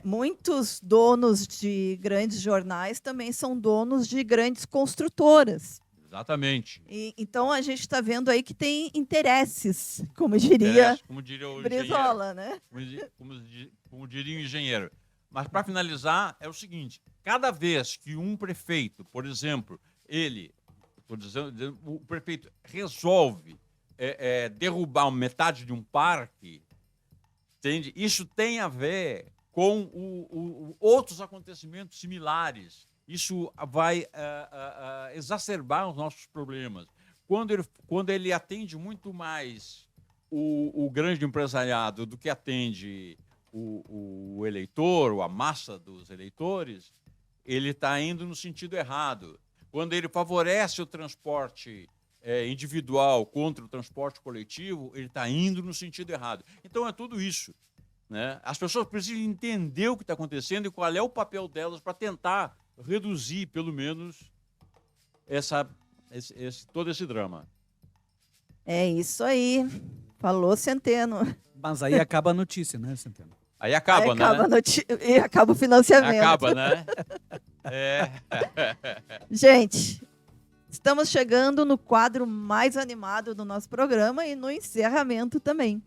muitos donos de grandes jornais também são donos de grandes construtoras. Exatamente. Então a gente está vendo aí que tem interesses, como diria o Brizola, né? Como diria o engenheiro. Mas, para finalizar, é o seguinte, cada vez que um prefeito, por exemplo, o prefeito resolve derrubar metade de um parque, entende? Isso tem a ver com outros acontecimentos similares. Isso vai exacerbar os nossos problemas. Quando ele atende muito mais o grande empresariado do que atende o eleitor, ou a massa dos eleitores, ele está indo no sentido errado. Quando ele favorece o transporte individual contra o transporte coletivo, ele está indo no sentido errado. Então, é tudo isso, né? As pessoas precisam entender o que está acontecendo e qual é o papel delas para tentar reduzir, pelo menos, todo esse drama. É isso aí. Falou Centeno. Mas aí acaba a notícia, né, Centeno? Aí acaba, né? E acaba o financiamento. Acaba, né? Gente, estamos chegando no quadro mais animado do nosso programa e no encerramento também.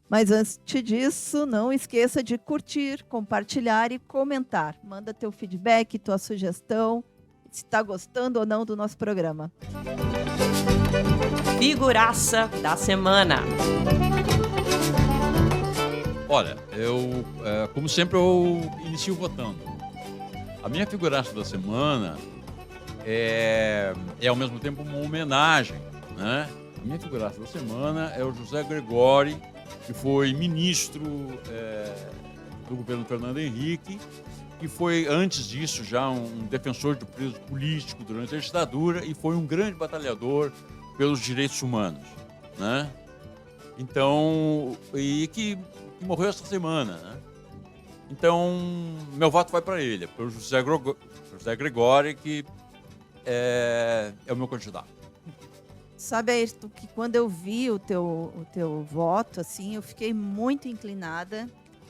Mas antes disso, não esqueça de curtir, compartilhar e comentar. Manda teu feedback, tua sugestão, se está gostando ou não do nosso programa. Figuraça da semana. Olha, como sempre, eu inicio votando. A minha figuraça da semana é ao mesmo tempo uma homenagem, né? A minha figuraça da semana é o José Gregori, que foi ministro do governo Fernando Henrique, que foi, antes disso, já um defensor do preso político durante a ditadura e foi um grande batalhador pelos direitos humanos, né? Então, e que morreu essa semana, né? Então, meu voto vai para ele, para o José Gregori, que é o meu candidato. Sabe, Ayrton, que quando eu vi o teu voto, assim, eu fiquei muito inclinada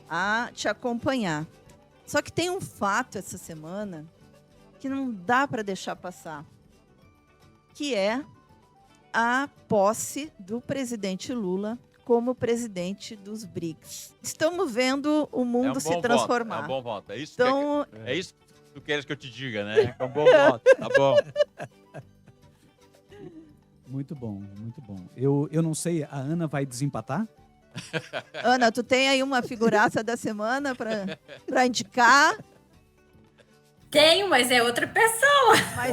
a te acompanhar. Só que tem um fato essa semana que não dá para deixar passar, que é a posse do presidente Lula como presidente dos BRICS. Estamos vendo o mundo se transformar. É um bom voto. É isso, então, é isso que tu queres que eu te diga, né? É um bom voto. Tá bom. Muito bom, muito bom. Eu não sei, a Ana vai desempatar? Ana, tu tem aí uma figuraça da semana para indicar? Tenho, mas é outra pessoa. Mas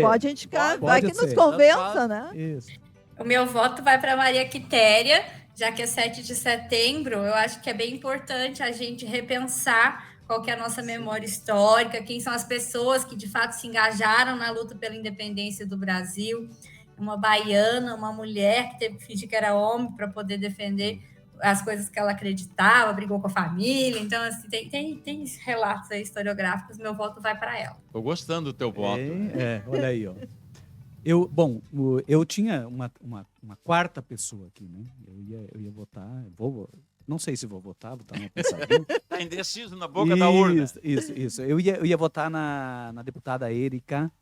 pode indicar, vai que ser. nos convença, né? Isso. O meu voto vai para Maria Quitéria, já que é 7 de setembro. Eu acho que é bem importante a gente repensar qual que é a nossa memória histórica, quem são as pessoas que de fato se engajaram na luta pela independência do Brasil. Uma baiana, uma mulher que teve que fingir que era homem para poder defender as coisas que ela acreditava, brigou com a família. Então, assim, tem relatos aí historiográficos, meu voto vai para ela. Tô gostando do teu voto. Olha aí, ó. Eu tinha uma quarta pessoa aqui, né? Eu ia votar, não sei se vou votar uma pensadinha. Tá indeciso na boca da urna. Isso. Eu ia votar na deputada Erika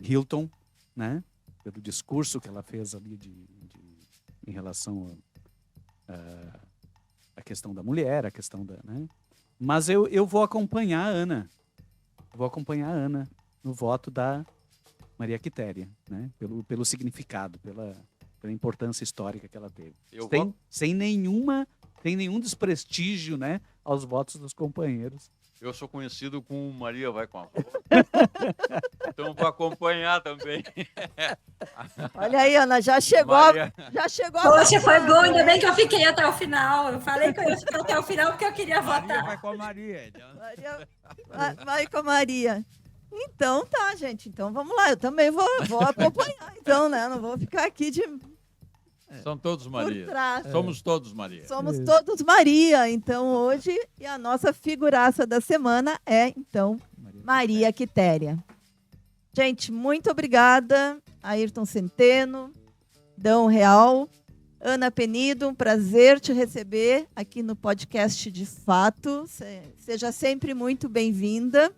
Hilton, né? Pelo discurso que ela fez ali em relação à questão da mulher, a questão da, né? Mas eu vou acompanhar a Ana. No voto da Maria Quitéria, né? Pelo significado, pela importância histórica que ela teve. Sem nenhum desprestígio, né, aos votos dos companheiros. Eu sou conhecido como Maria vai com a avó. Então vou acompanhar também. Olha aí, Ana, já chegou. Poxa, foi bom, ainda bem que eu fiquei até o final. Eu falei que eu ia ficar até o final porque eu queria votar. Vai com a Maria. Vai com a Maria. Então tá, gente. Então vamos lá. Eu também vou acompanhar, então, né? Não vou ficar aqui São todos Maria. por trás. Somos todos Maria. Somos todos Maria. Então hoje, e a nossa figuraça da semana é, então, Maria Quitéria. Gente, muito obrigada. Ayrton Centeno, Dão Real, Ana Penido, um prazer te receber aqui no podcast De Fato. Seja sempre muito bem-vinda.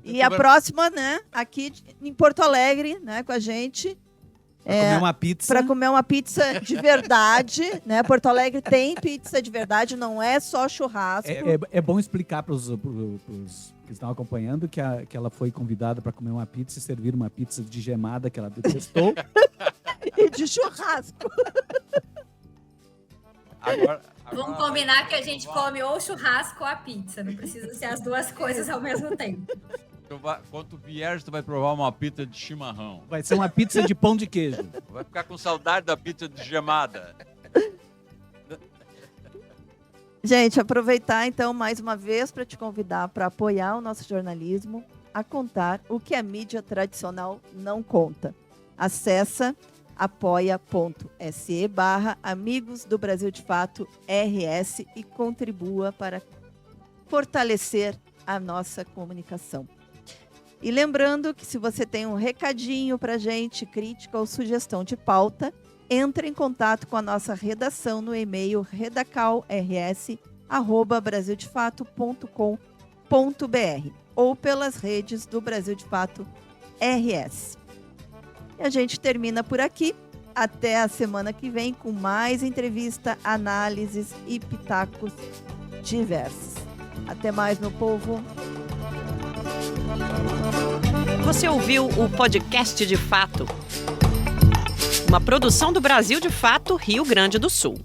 E a próxima, né, aqui em Porto Alegre, né, com a gente. Comer uma pizza. Para comer uma pizza de verdade, né? Porto Alegre tem pizza de verdade, não é só churrasco. É bom explicar para os que estão acompanhando que ela foi convidada para comer uma pizza e servir uma pizza de gemada que ela detestou. E de churrasco. Agora Vamos combinar que a gente come ou churrasco ou a pizza. Não precisa ser as duas coisas ao mesmo tempo. Quando tu vieres, tu vai provar uma pizza de chimarrão. Vai ser uma pizza de pão de queijo. Vai ficar com saudade da pizza de gemada. Gente, aproveitar então mais uma vez para te convidar para apoiar o nosso jornalismo, a contar o que a mídia tradicional não conta. Acessa apoia.se/Amigos do Brasil de Fato RS e contribua para fortalecer a nossa comunicação. E lembrando que se você tem um recadinho para a gente, crítica ou sugestão de pauta, entre em contato com a nossa redação no e-mail redacalrs@brasildefato.com.br ou pelas redes do Brasil de Fato RS. E a gente termina por aqui. Até a semana que vem com mais entrevista, análises e pitacos diversos. Até mais, meu povo. Você ouviu o podcast De Fato, uma produção do Brasil de Fato, Rio Grande do Sul.